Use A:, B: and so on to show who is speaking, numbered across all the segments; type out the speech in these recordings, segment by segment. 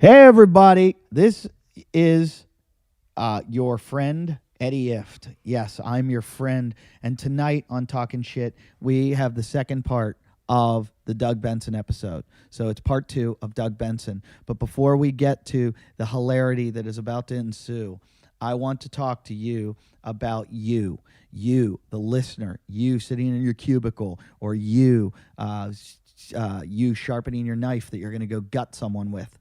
A: Hey, everybody. This is your friend, Eddie Ift. Yes, I'm your friend. And tonight on Talkin' Shit, we have the second part of the Doug Benson episode. So it's part 2 of Doug Benson. But before we get to the hilarity that is about to ensue, I want to talk to you about you, the listener, you sitting in your cubicle, or you sharpening your knife that you're going to go gut someone with.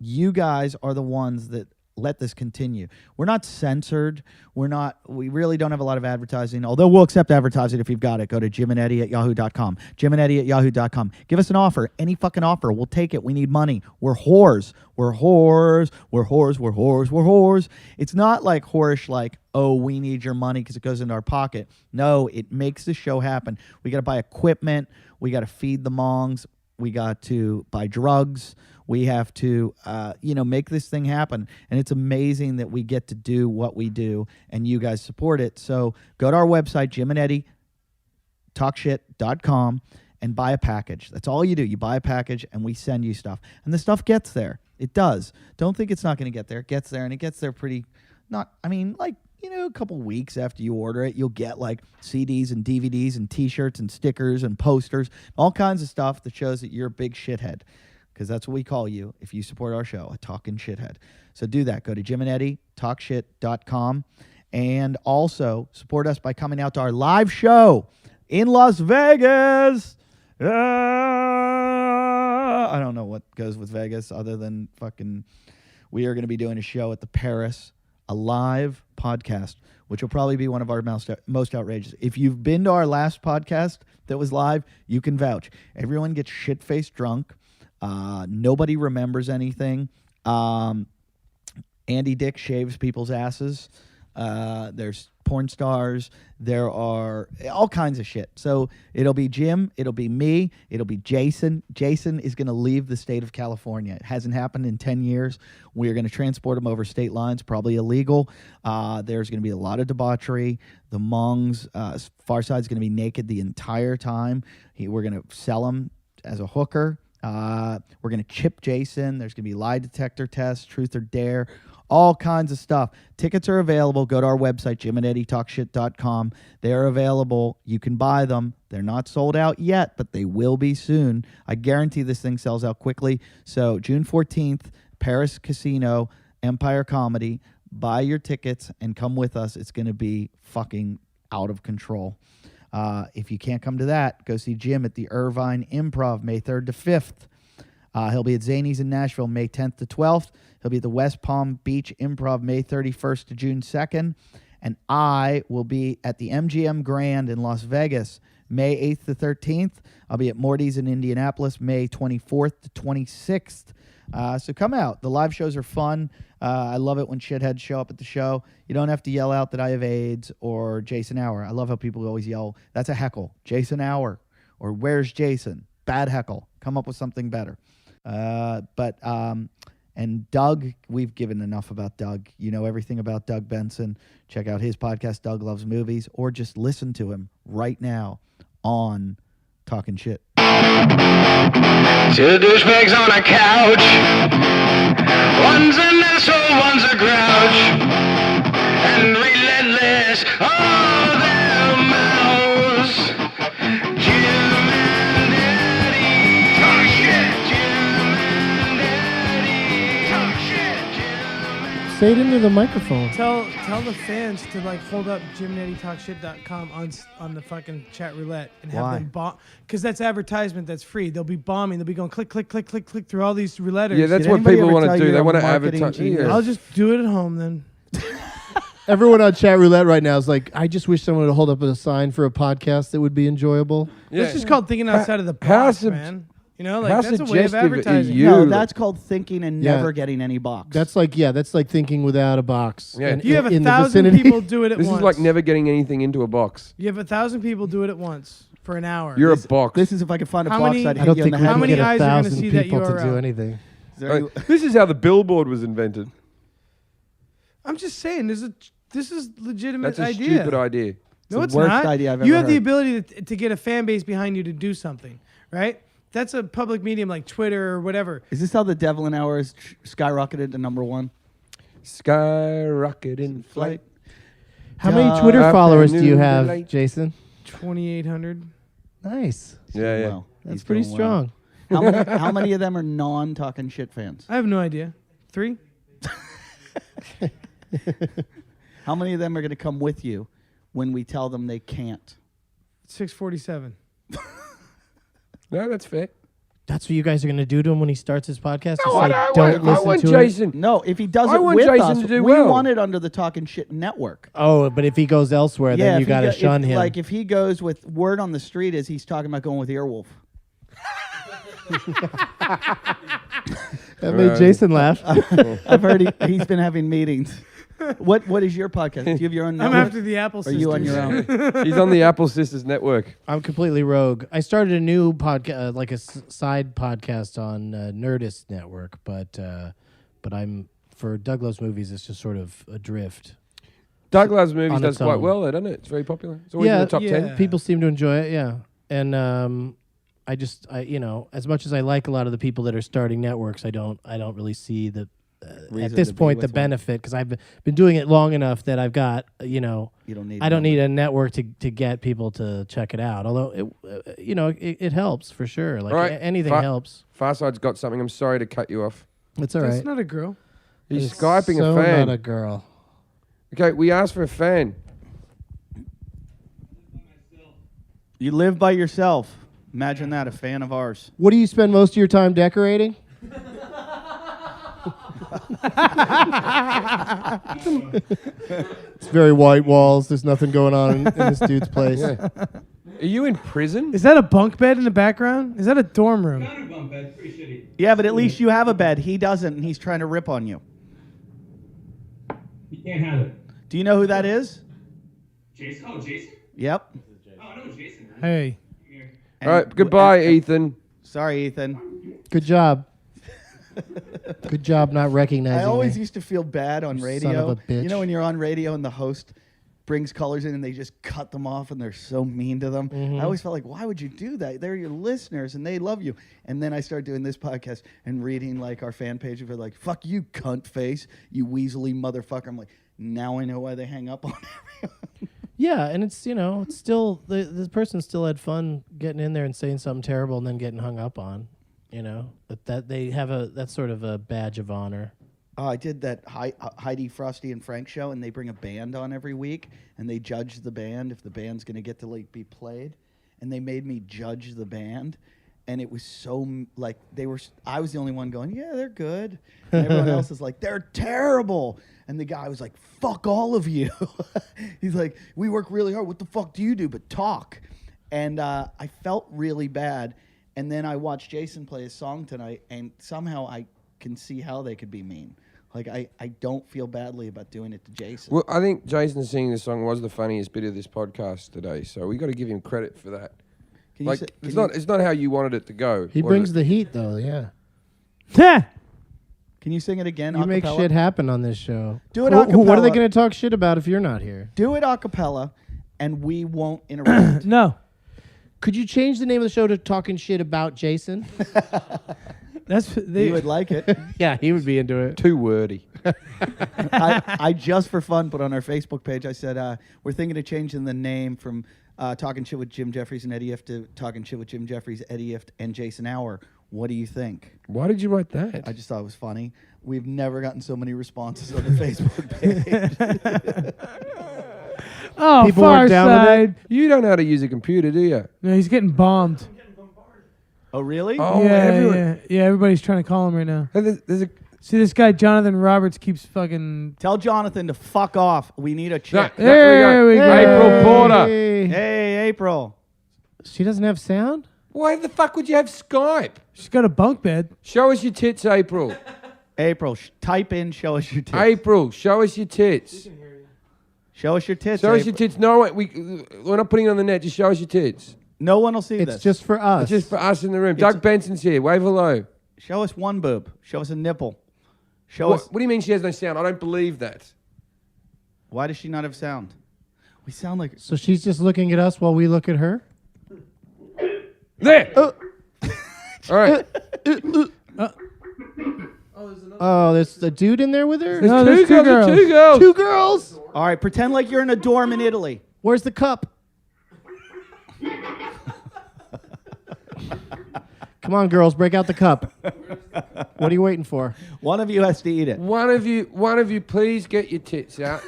A: You guys are the ones that let this continue. We're not censored. We really don't have a lot of advertising, although we'll accept advertising if you've got it. Go to jimandeddy@yahoo.com. jimandeddy@yahoo.com. Give us an offer. Any fucking offer. We'll take it. We need money. We're whores. We're whores. We're whores. We're whores. We're whores. It's not like whorish like, oh, we need your money because it goes into our pocket. No, it makes the show happen. We got to buy equipment. We got to feed the mongs. We got to buy drugs. We have to, make this thing happen. And it's amazing that we get to do what we do and you guys support it. So go to our website, jimandeddytalkshit.com, and buy a package. That's all you do. You buy a package and we send you stuff. And the stuff gets there. It does. Don't think it's not going to get there. It gets there, and it gets there a couple weeks after you order it, you'll get like CDs and DVDs and T-shirts and stickers and posters, all kinds of stuff that shows that you're a big shithead, because that's what we call you if you support our show, a talking shithead. So do that. Go to jimandeddytalkshit.com, and also support us by coming out to our live show in Las Vegas. I don't know what goes with Vegas other than fucking we are going to be doing a show at the Paris, a live podcast, which will probably be one of our most outrageous. If you've been to our last podcast that was live, you can vouch. Everyone gets shit-faced drunk. Nobody remembers anything. Andy Dick shaves people's asses. There's porn stars. There are all kinds of shit. So it'll be Jim. It'll be me. It'll be Jason. Jason is going to leave the state of California. It hasn't happened in 10 years. We are going to transport him over state lines, probably illegal. There's going to be a lot of debauchery. The Mongs, Farside's going to be naked the entire time. We're going to sell him as a hooker. We're going to chip Jason. There's going to be lie detector tests, truth or dare, all kinds of stuff. Tickets are available. Go to our website, jimandeddytalkshit.com. They're available. You can buy them. They're not sold out yet, but they will be soon. I guarantee this thing sells out quickly. So June 14th, Paris Casino, Empire Comedy. Buy your tickets and come with us. It's going to be fucking out of control. If you can't come to that, go see Jim at the Irvine Improv, May 3rd to 5th. He'll be at Zany's in Nashville, May 10th to 12th. He'll be at the West Palm Beach Improv, May 31st to June 2nd. And I will be at the MGM Grand in Las Vegas, May 8th to 13th. I'll be at Morty's in Indianapolis, May 24th to 26th. So come out. The live shows are fun. I love it when shitheads show up at the show. You don't have to yell out that I have AIDS or Jason Hour. I love how people always yell, that's a heckle. Jason Hour. Or where's Jason? Bad heckle. Come up with something better. And Doug, we've given enough about Doug. You know everything about Doug Benson. Check out his podcast, Doug Loves Movies, or just listen to him right now on Talkin' Shit.
B: Two douchebags on a couch. One's an asshole, one's a grouch. And relentless, oh, their mouths. Jim and Eddie. Talk shit. Jim and Eddie. Talk shit.
C: Say it into the microphone.
D: Tell the fans to hold up jimandeddytalkshit.com on the fucking chat roulette and have them bomb, because that's advertisement that's free. They'll be bombing. They'll be going click through all these rouletters.
E: Yeah, that's what people want to do. They want to advertise.
D: Yeah. I'll just do it at home then.
C: Everyone on chat roulette right now is like, I just wish someone would hold up a sign for a podcast that would be enjoyable.
D: Yeah. That's just called thinking outside of the box, man. That's a way of advertising.
A: No, that's called thinking and never getting any box.
C: That's like thinking without a box.
D: Yeah. You have 1,000 people do it at once.
E: This is like never getting anything into a box.
D: You have 1,000 people do it at once for an hour.
E: You're a box.
A: This is if I could find a box, I'd
C: I
A: hit
C: don't
A: you in
C: think
A: the
C: we
A: head.
D: How many
C: get
D: eyes are gonna
C: 1,000
D: see that
C: people to
D: URL?
C: do anything.
E: This is how the billboard was invented.
D: I'm just saying, this is legitimate
E: That's a
D: idea.
E: stupid idea.
D: No, it's
A: the worst
D: not.
A: idea I've
D: You
A: ever
D: have the
A: heard.
D: ability to get a fan base behind you to do something, right? That's a public medium like Twitter or whatever.
A: Is this how the Devlin Hour is skyrocketed to number one?
E: Skyrocket in flight.
C: How many Twitter followers do you
E: Afternoon
C: have,
E: delight.
C: Jason?
D: 2,800.
C: Nice.
E: Yeah, yeah.
A: Well,
C: That's
A: he's
C: pretty
A: doing
C: strong.
A: well. How many of them are non-talking shit fans?
D: I have no idea. 3?
A: How many of them are going to come with you when we tell them they can't?
D: 647.
E: No, that's fair.
C: That's what you guys are going to do to him when he starts his podcast?
E: No,
C: Just
E: I,
C: say,
E: I,
C: don't
E: want, I
C: listen
E: want
C: to
E: Jason.
A: No, if he does
E: I
A: it
E: want
A: with
E: Jason
A: us,
E: to do
A: we
E: well.
A: want it under the Talking Shit Network.
C: Oh, but if he goes elsewhere, then you
A: if he
C: got to
A: go-
C: shun
A: if,
C: him.
A: Like if he goes with word on the street is he's talking about going with Earwolf.
C: That made Jason laugh.
A: I've heard he's been having meetings. What is your podcast? Do you have your own
D: I'm
A: network?
D: after the Apple
A: Or
D: Sisters.
A: are you on your own?
E: He's on the Apple Sisters network.
C: I'm completely rogue. I started a new podcast, like a side podcast on Nerdist Network, but I'm for Doug Loves Movies. It's just sort of adrift.
E: Doug Loves Movies
C: On
E: does
C: its
E: quite
C: own.
E: well, doesn't it? It's very popular. It's always in the top 10.
C: People seem to enjoy it. Yeah, and I as much as I like a lot of the people that are starting networks, I don't really see the
A: Reason
C: at this
A: to be
C: point the
A: with one.
C: benefit, because I've been doing it long enough that I've got
A: You don't need.
C: I don't need a network to get people to check it out. Although it helps for sure. Like
E: All right.
C: anything
E: Fa-
C: helps.
E: Farside's got something. I'm sorry to cut you off.
C: It's all
D: That's
C: right.
D: not a girl.
E: He's
C: It's
E: Skyping
C: so
E: a fan.
C: Not a girl.
E: Okay, we asked for a fan.
A: You live by yourself. Imagine that, a fan of ours.
C: What do you spend most of your time decorating? It's very white walls. There's nothing going on in this dude's place.
E: Yeah. Are you in prison?
D: Is that a bunk bed in the background? Is that a dorm room?
F: Not a bunk bed, pretty shitty.
A: Yeah, but at least you have a bed. He doesn't, and he's trying to rip on you.
F: You can't have it.
A: Do you know who that is?
F: Jason? Oh, Jason?
A: Yep.
F: Oh, I know Jason.
D: Hey.
F: Here.
E: All right, goodbye, Ethan.
A: Sorry, Ethan.
C: Good job. Good job not recognizing
A: I always
C: me.
A: used to feel bad on
C: Son
A: radio.
C: of a bitch.
A: You know when you're on radio and the host brings colors in and they just cut them off and they're so mean to them.
C: Mm-hmm.
A: I always felt like, why would you do that? They're your listeners and they love you. And then I started doing this podcast and reading like our fan page of it, like, fuck you, cunt face, you weaselly motherfucker. I'm like, now I know why they hang up on everyone.
C: Yeah, and it's it's still the person still had fun getting in there and saying something terrible and then getting hung up on. That they have that's sort of a badge of honor.
A: I did that Heidi, Frosty, and Frank show, and they bring a band on every week, and they judge the band if the band's going to get to like be played, and they made me judge the band, and it was so like I was the only one going, yeah, they're good, and everyone else is like, they're terrible, and the guy was like, fuck all of you. He's like, we work really hard. What the fuck do you do but talk? And I felt really bad, and then I watched Jason play a song tonight, and somehow I can see how they could be mean. Like, I don't feel badly about doing it to Jason.
E: Well, I think Jason singing this song was the funniest bit of this podcast today, so we got to give him credit for that.
A: Can you
E: Like,
A: say-
E: it's
A: can
E: not it's not how you wanted it to go.
C: He
E: was
C: brings
E: it?
C: the heat, though. Yeah,
A: Can you sing it again?
C: you make
A: acapella?
C: shit happen on this show.
A: Do it
C: What are they
A: acapella.
C: going to talk shit about if you're not here?
A: Do it a cappella, and we won't interrupt.
D: No.
C: Could you change the name of the show to Talking Shit About Jason?
D: That's
A: You would like it.
C: Yeah, he would be into it.
E: Too wordy.
A: I just for fun put on our Facebook page, I said, we're thinking of changing the name from Talking Shit with Jim Jeffries and Eddie Ift to Talking Shit with Jim Jeffries, Eddie Ift, and Jason Hour. What do you think?
E: Why did you write that?
A: I just thought it was funny. We've never gotten so many responses on the Facebook page.
D: Oh,
C: People
D: Far
C: weren't down with it?
D: Side.
E: You don't know how to use a computer, do you?
D: No, he's getting bombed.
A: Oh, really?
E: Oh,
D: yeah,
E: everyone.
D: yeah. Everybody's trying to call him right now.
E: Hey, there's a
D: See, this guy, Jonathan Roberts, keeps fucking...
A: Tell Jonathan to fuck off. We need a chick.
D: There we go.
E: April Porter.
A: Hey, April.
C: She doesn't have sound?
E: Why the fuck would you have Skype?
D: She's got a bunk bed.
E: Show us your tits, April.
A: April, type in, show us your tits.
E: April, show us your tits.
A: Show us your tits.
E: Show us
A: April.
E: your tits. No, we're not putting it on the net. Just show us your tits.
A: No one will see
C: It's
A: this.
C: just for us.
E: It's just for us in the room. Doug Benson's here. Wave hello.
A: Show us one boob. Show us a nipple. Show us.
E: What do you mean she has no sound? I don't believe that.
A: Why does she not have sound? We sound like.
C: So she's just looking at us while we look at her?
E: There. All right.
C: Oh, there's a dude in there with her?
D: No, there's two girls.
E: Two girls.
C: Two girls.
A: All right, pretend like you're in a dorm in Italy.
C: Where's the cup? Come on, girls, break out the cup. What are you waiting for?
A: One of you has to eat it.
E: One of you, please get your tits out.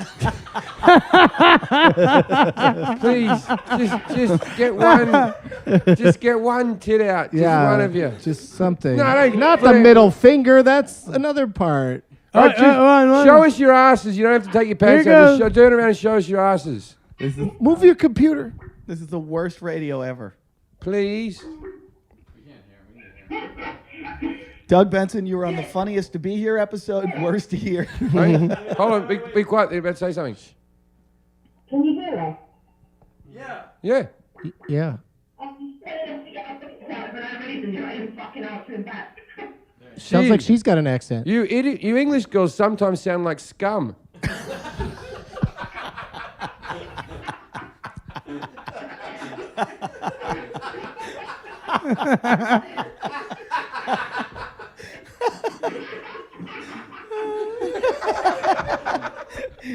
E: Please, just get one. Just get one tit out. Just one of you.
C: Just something.
E: No,
C: Not the middle finger. That's another part.
E: All right, show us your asses. You don't have to take your pants
D: Here
E: off.
D: goes.
E: Turn around and show us your asses,
C: Move your computer.
A: This is the worst radio ever.
E: please.
A: Doug Benson, you were on the funniest to be here episode, worst to hear.
E: Hey, hold on, be quiet. They're about to say something.
G: Can you hear us?
E: Yeah.
C: Yeah. Sounds like she's got an accent.
E: You idiot! You English girls sometimes sound like scum.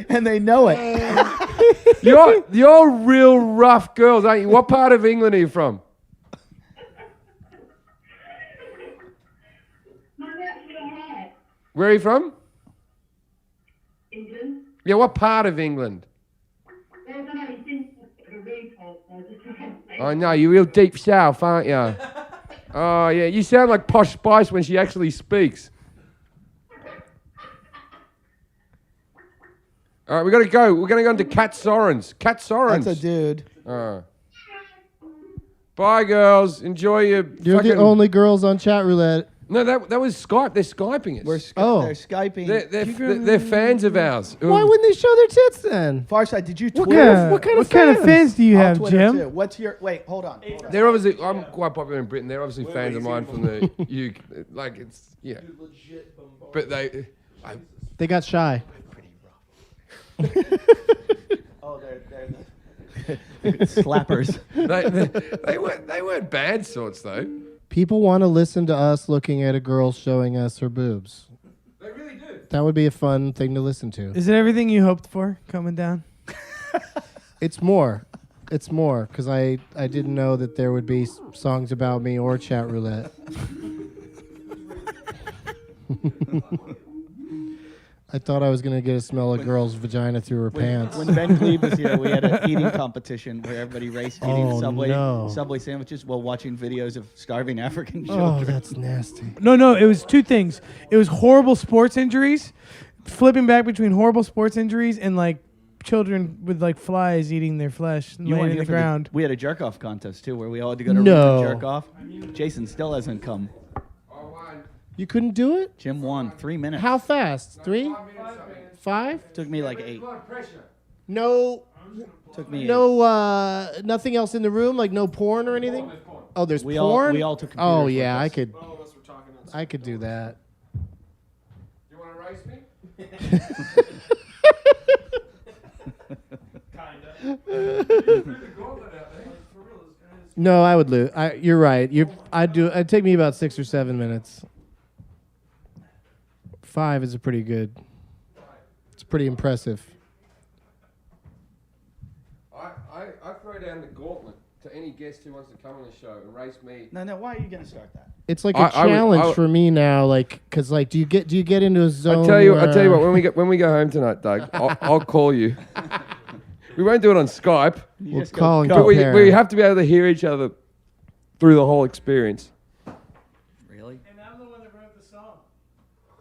A: And they know it.
E: You're real rough girls, aren't you? What part of England are you from? Where are you from?
G: England?
E: Yeah, what part of England?
G: Well, I don't know, it's been a recall, so I just can't say.
E: I know, you're real deep south, aren't you? Oh, yeah, you sound like Posh Spice when she actually speaks. All right, we got to go. We're going to go into Cat Sorens. Cat Sorens.
A: That's a dude.
E: Bye, girls. Enjoy your
C: You're
E: fucking...
C: the only girls on chat roulette.
E: No, that was Skype. They're Skyping us.
A: They're Skyping.
E: They're fans of ours.
C: Why wouldn't they show their tits then?
A: Farside, did you
C: What
A: Twitter?
C: kind of-
D: What kind of
C: fans?
D: fans do you
A: I'll
D: have,
A: Twitter
D: Jim?
A: too. What's your... Wait, hold on.
E: They're obviously... I'm quite popular in Britain. They're obviously fans of mine from the UK. Like, it's... Yeah. But they...
C: They got shy.
A: Oh, they're slappers.
E: They weren't bad sorts, though.
C: People want to listen to us looking at a girl showing us her boobs.
E: They really do.
C: That would be a fun thing to listen to.
D: Is it everything you hoped for coming down?
C: It's more. It's more, because I didn't know that there would be songs about me or chat roulette. I thought I was going to get a smell of girl's vagina through her pants.
A: When Ben Glebe was here, we had an eating competition where everybody raced eating
C: Oh, no.
A: Subway sandwiches while watching videos of starving African
C: Oh,
A: children.
C: that's nasty.
D: No, it was two things. It was horrible sports injuries, flipping back between horrible sports injuries and like children with like flies eating their flesh and
A: You
D: laying
A: weren't
D: in
A: here
D: the
A: for
D: ground.
A: we had a jerk off contest too, where we all had to go to
C: No.
A: jerk off. Jason still hasn't come.
C: You couldn't do it?
A: Jim won 3 minutes.
C: How fast? 3? 5?
A: Took me like 8.
C: No,
A: Took me 8.
C: no, nothing else in the room, like no porn or anything. Oh, there's
A: We
C: porn.
A: all took
C: Oh
A: computers
C: yeah,
A: with
C: I
A: us.
C: could. I could do that.
E: You want to race me?
C: No, I would lose. You're right. It'd take me about 6 or 7 minutes. 5 is a pretty good. It's pretty impressive.
E: I throw down the gauntlet to any guest who wants to come on the show and race me.
A: No, why are you going to start that?
C: It's like a
E: I would-
C: challenge for me now, like, cause like, do you get into a zone?
E: I tell you what. When we go home tonight, Doug, I'll call you. We won't do it on Skype,
A: You
C: We'll
A: just
C: call and
A: go.
E: but
C: compare.
E: we have to be able to hear each other through the whole experience.
A: Really?
D: And I'm the one that wrote the song.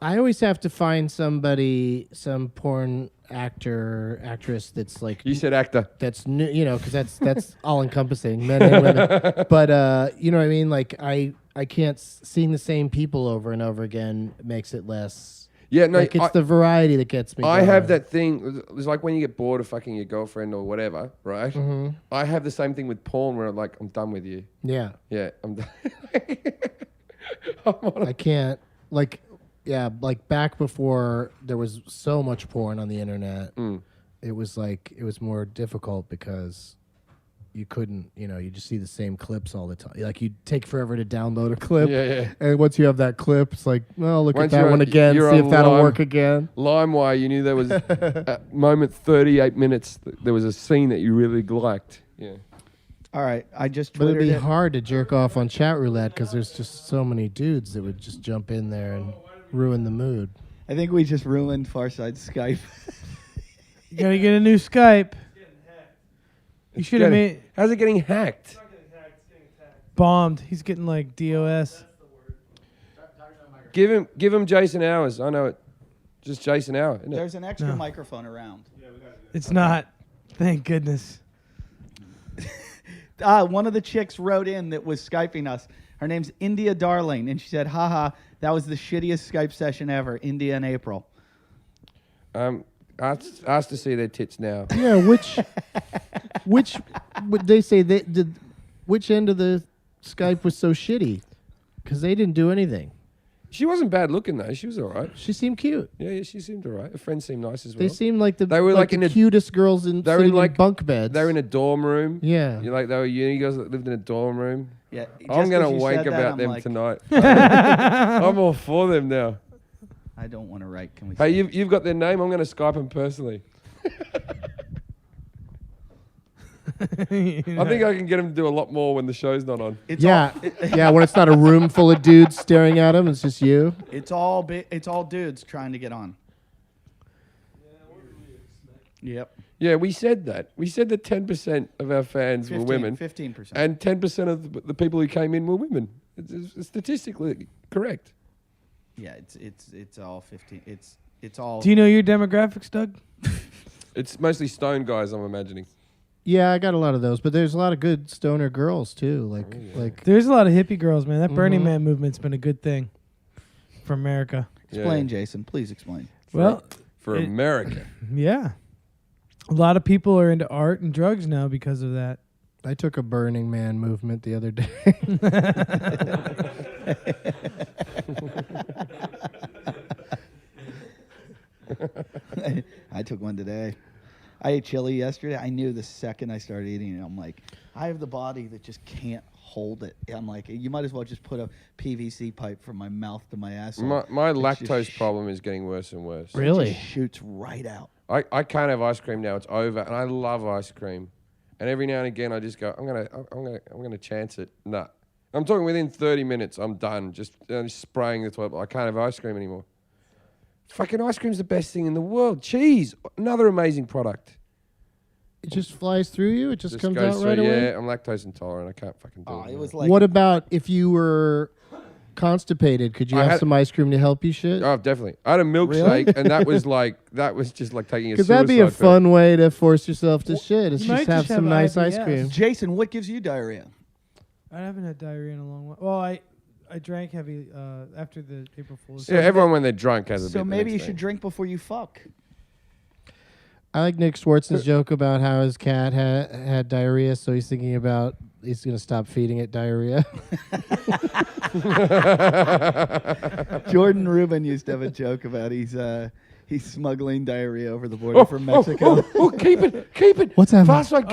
C: I always have to find somebody, some porn actor, actress that's like
E: You said actor.
C: that's new, because that's all encompassing, men and women. But you know what I mean? Like I can't seeing the same people over and over again makes it less.
E: Yeah, no,
C: Like it's the variety that gets me.
E: I
C: going.
E: have that thing. It's like when you get bored of fucking your girlfriend or whatever, right?
C: Mm-hmm.
E: I have the same thing with porn where I'm like, I'm done with you.
C: Yeah,
E: Yeah, I'm done.
C: I can't like. Yeah, like back before there was so much porn on the internet, it was more difficult because you couldn't, you just see the same clips all the time. Like you'd take forever to download a clip.
E: Yeah.
C: And once you have that clip, it's like, well, look
E: Once
C: at that one again,
E: you're
C: see
E: on
C: if that'll
E: Lime-
C: work again.
E: LimeWire, you knew there was at moment 38 minutes. There was a scene that you really liked. Yeah.
A: All right, I just
C: But it'd
A: Twittered
C: be
A: it.
C: hard to jerk off on chat roulette because there's just so many dudes that would just jump in there and ruin the mood.
A: I think we just ruined Farside Skype.
D: You gotta get a new Skype. You should have made
E: How's it getting hacked?
D: bombed. He's getting like DOS.
E: Give him Jason Hours. I know it. Just Jason Hour, isn't it?
A: There's an extra
D: No.
A: microphone around.
D: It's not. Thank goodness.
A: One of the chicks wrote in that was Skyping us. Her name's India Darling, and she said, haha, that was the shittiest Skype session ever, India and April.
E: Ask to see their tits now.
C: Yeah, which would they say which end of the Skype was so shitty? Because they didn't do anything.
E: She wasn't bad looking though. She was all right.
C: She seemed cute.
E: Yeah, she seemed all right. Her friends seemed nice as well.
C: They seemed like
E: They were like
C: the
E: in a-
C: cutest girls in
E: they were
C: sitting
E: like-
C: in bunk beds.
E: They were in a dorm room.
C: Yeah.
E: You like they were uni girls that lived in a dorm room.
A: Yeah,
E: I'm
A: just
E: gonna
A: 'cause you
E: wank
A: said that,
E: about
A: I'm
E: them
A: like,
E: tonight. I'm all for them now.
A: I don't want to write. Can we?
E: Hey, you've got their name. I'm gonna Skype them personally. I think I can get them to do a lot more when the show's not on.
A: It's
C: Yeah,
A: all,
C: yeah. When it's not a room full of dudes staring at him, it's just you.
A: it's all dudes trying to get on. Yep.
E: Yeah, we said that. We said that 10% of our fans were women,
A: 15%.
E: and 10% of the people who came in were women. It's statistically correct.
A: Yeah, it's all 15. It's all.
D: Do you know your demographics, Doug?
E: It's mostly stone guys, I'm imagining.
C: Yeah, I got a lot of those, but there's a lot of good stoner girls too. Like
D: There's a lot of hippie girls, man. That Burning Man movement's been a good thing for America.
A: Explain, Jason. Please explain.
D: Well,
E: For America.
D: yeah. A lot of people are into art and drugs now because of that.
C: I took a Burning Man movement the other day.
A: I took one today. I ate chili yesterday. I knew the second I started eating it, I'm like, I have the body that just can't hold it. I'm like, you might as well just put a PVC pipe from my mouth to my ass.
E: My
A: It
E: lactose
A: just
E: problem is getting worse and worse.
C: Really?
A: just shoots right out.
E: I can't have ice cream now. It's over, and I love ice cream. And every now and again, I just go, I'm gonna chance it. Nah, I'm talking within 30 minutes. I'm done. Just spraying the toilet. I can't have ice cream anymore. Fucking ice cream's the best thing in the world. Cheese, another amazing product.
C: It just flies through you. It just comes
E: goes
C: out
E: through.
C: right away.
E: Yeah, I'm lactose intolerant. I can't fucking do it.
A: It was like
C: What about if you were constipated? Could you
E: I
C: have
E: had-
C: some ice cream to help you shit?
E: Oh, definitely. I had a milkshake, and that was just like taking a
C: Because
E: suicide
C: that'd be a
E: pill.
C: fun way to force yourself to shit. Is
D: you
C: just
D: might
C: have
D: just
C: some
D: have
C: nice ice
D: IBS.
C: cream.
A: Jason, what gives you diarrhea?
D: I haven't had diarrhea in a long while. Well, I drank heavy after the April Fool's.
E: Yeah, everyone when they're drunk has a bit.
A: So
E: the
A: maybe
E: next
A: you
E: day.
A: should drink before you fuck.
C: I like Nick Swartz's joke about how his cat had diarrhea, so he's thinking about he's going to stop feeding it diarrhea.
A: Jordan Rubin used to have a joke about he's smuggling diarrhea over the border from Mexico.
E: Oh, keep it.
C: What's happening?
E: Fast one,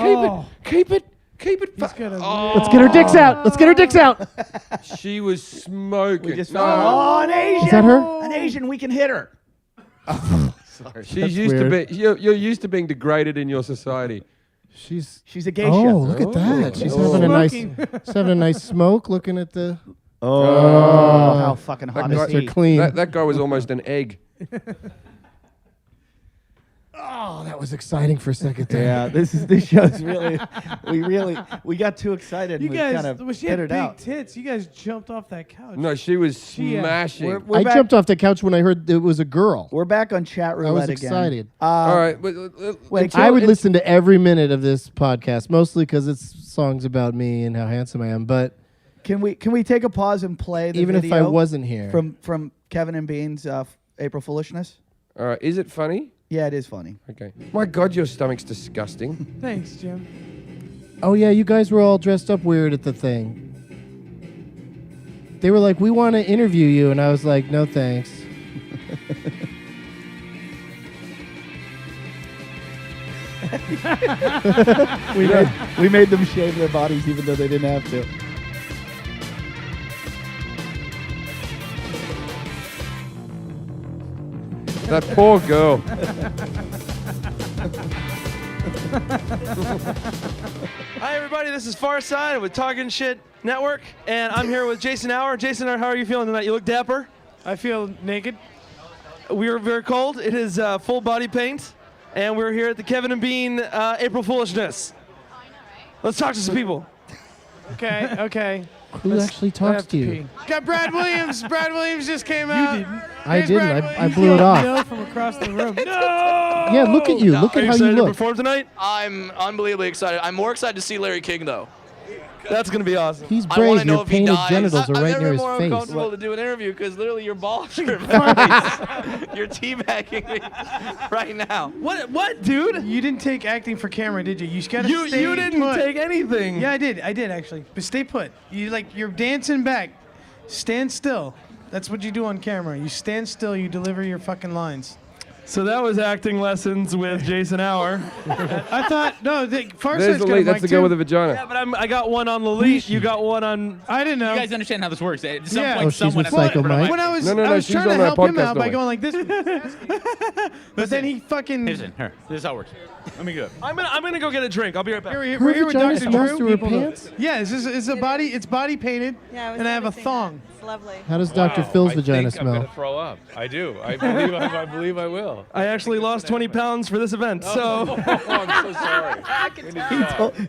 E: keep it.
D: He's got a
C: Let's get her dicks out. Let's get her dicks out.
E: She was smoking.
A: We just
E: No.
A: found an Asian.
C: Is that her?
A: An Asian, we can hit her. Sorry.
E: She's used
C: weird.
E: to be. You're used to being degraded in your society.
C: She's
A: She's a geisha.
C: oh, look at that. She's having a nice,
D: Smoking.
C: she's having a nice smoke. Looking at the
A: Oh, how fucking hot
E: That
A: is
E: guy-
A: he?
C: clean.
E: That guy was almost an egg.
C: Oh, that was exciting for a second there.
A: Yeah, this show's we got too excited.
D: You
A: and we
D: guys,
A: kind of
D: well, she had
A: petered
D: big
A: out.
D: tits. You guys jumped off that couch.
E: No, she was
D: She,
E: smashing.
A: We're
C: I
A: back,
C: jumped off the couch when I heard it was a girl.
A: We're back on chat roulette
C: was
A: again.
C: excited.
E: All right, but,
A: Wait,
C: I would listen to every minute of this podcast, mostly because it's songs about me and how handsome I am. But
A: Can we take a pause and play the
C: even if I
A: video
C: wasn't here,
A: from Kevin and Bean's April Foolishness?
E: all right, is it funny?
A: Yeah, it is funny.
E: Okay. My God, your stomach's disgusting.
D: Thanks, Jim.
C: oh yeah, you guys were all dressed up weird at the thing. They were like, "We want to interview you," and I was like, "No, thanks."
A: We made them shave their bodies even though they didn't have to.
E: That poor girl.
H: Hi, everybody. This is Farside with Talkin Shit Network, and I'm here with Jason Hour. Jason, how are you feeling tonight? You look dapper.
D: I feel naked.
H: We are very cold. It is full body paint, and we're here at the Kevin and Bean April Foolishness. Let's talk to some people.
D: Okay.
C: Who actually talks to you?
D: Got Brad Williams. Brad Williams just came out.
C: You didn't. I didn't.
D: Brad
C: I
D: Williams.
C: blew it off.
D: No, from across the room. No.
C: Yeah, look at you. Look
H: Are
C: at
H: you
C: how
H: excited
C: you
H: to
C: look.
H: perform tonight?
I: I'm unbelievably excited. I'm more excited to see Larry King, though.
H: That's going to be awesome.
C: He's
I: I want
C: brave.
I: to know
C: Your
I: if he
C: painted
I: dies.
C: genitals are
I: I'm
C: right
I: never
C: near his
I: more
C: face.
I: uncomfortable to do an interview because literally your balls are in my face. You're teabagging me right now.
H: What, dude?
D: You didn't take acting for camera, did you? You gotta stay
H: You didn't
D: put.
H: take anything.
D: Yeah, I did actually. But stay put. You're dancing back. Stand still. That's what you do on camera. You stand still. You deliver your fucking lines.
H: So that was acting lessons with Jason Hour.
D: I thought no. Farsight's
E: There's the
D: got a
E: lead. That's
D: mic
E: the girl
D: too.
E: with the vagina.
H: Yeah, but I got one on the lead. You got one on.
D: I didn't know.
J: You guys understand how this works. At some
D: Yeah.
J: point,
C: Oh, she's
J: someone
C: with
J: has to
C: Psycho
J: put it on
C: Mike?
D: When I was,
E: No,
D: I was
E: she's
D: trying to
E: on our
D: help him
E: podcast,
D: out by
E: don't
D: going like this. But then he fucking.
J: Listen, here. This is how it works. Let me go.
H: I'm gonna go get a drink. I'll be right back.
D: We're
C: Her
D: here with
C: vagina
D: Dr.
C: smells
D: Drew.
C: through her
D: People-
C: pants?
D: Yeah, it's a body. It's body painted,
K: Yeah,
D: and I have a thong.
K: It's lovely.
C: How does Dr. Phil's vagina
L: I'm
C: smell?
L: gonna throw up. I do. I believe I will.
H: I actually lost 20 pounds for this event, so.
L: Oh, I'm so sorry.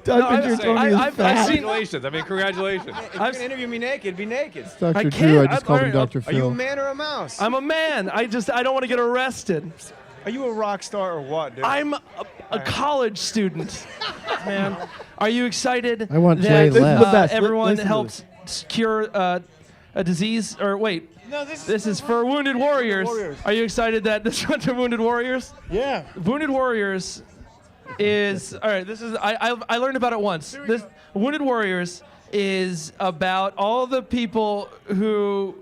A: Dr. Drew told me he was fat.
L: Congratulations. I mean, congratulations.
M: If you're gonna interview me naked, be naked.
C: It's Dr.
H: I
C: Drew.
H: can't.
C: I just called him
H: I'm-
C: Dr.
M: Are you a
C: Phil.
M: man or a mouse?
H: I'm a man. I don't want to get arrested.
M: Are you a rock star or what, dude?
H: I'm a college student, man. Are you excited
C: I want
H: that
C: Jay left.
A: the best.
H: everyone
A: Listen to
H: helps cure a disease? Or wait,
D: No,
H: this is for Wounded Warriors. Are you excited that this went to Wounded Warriors?
D: Yeah.
H: Wounded Warriors is all right. This is I learned about it once. This Wounded Warriors is about all the people who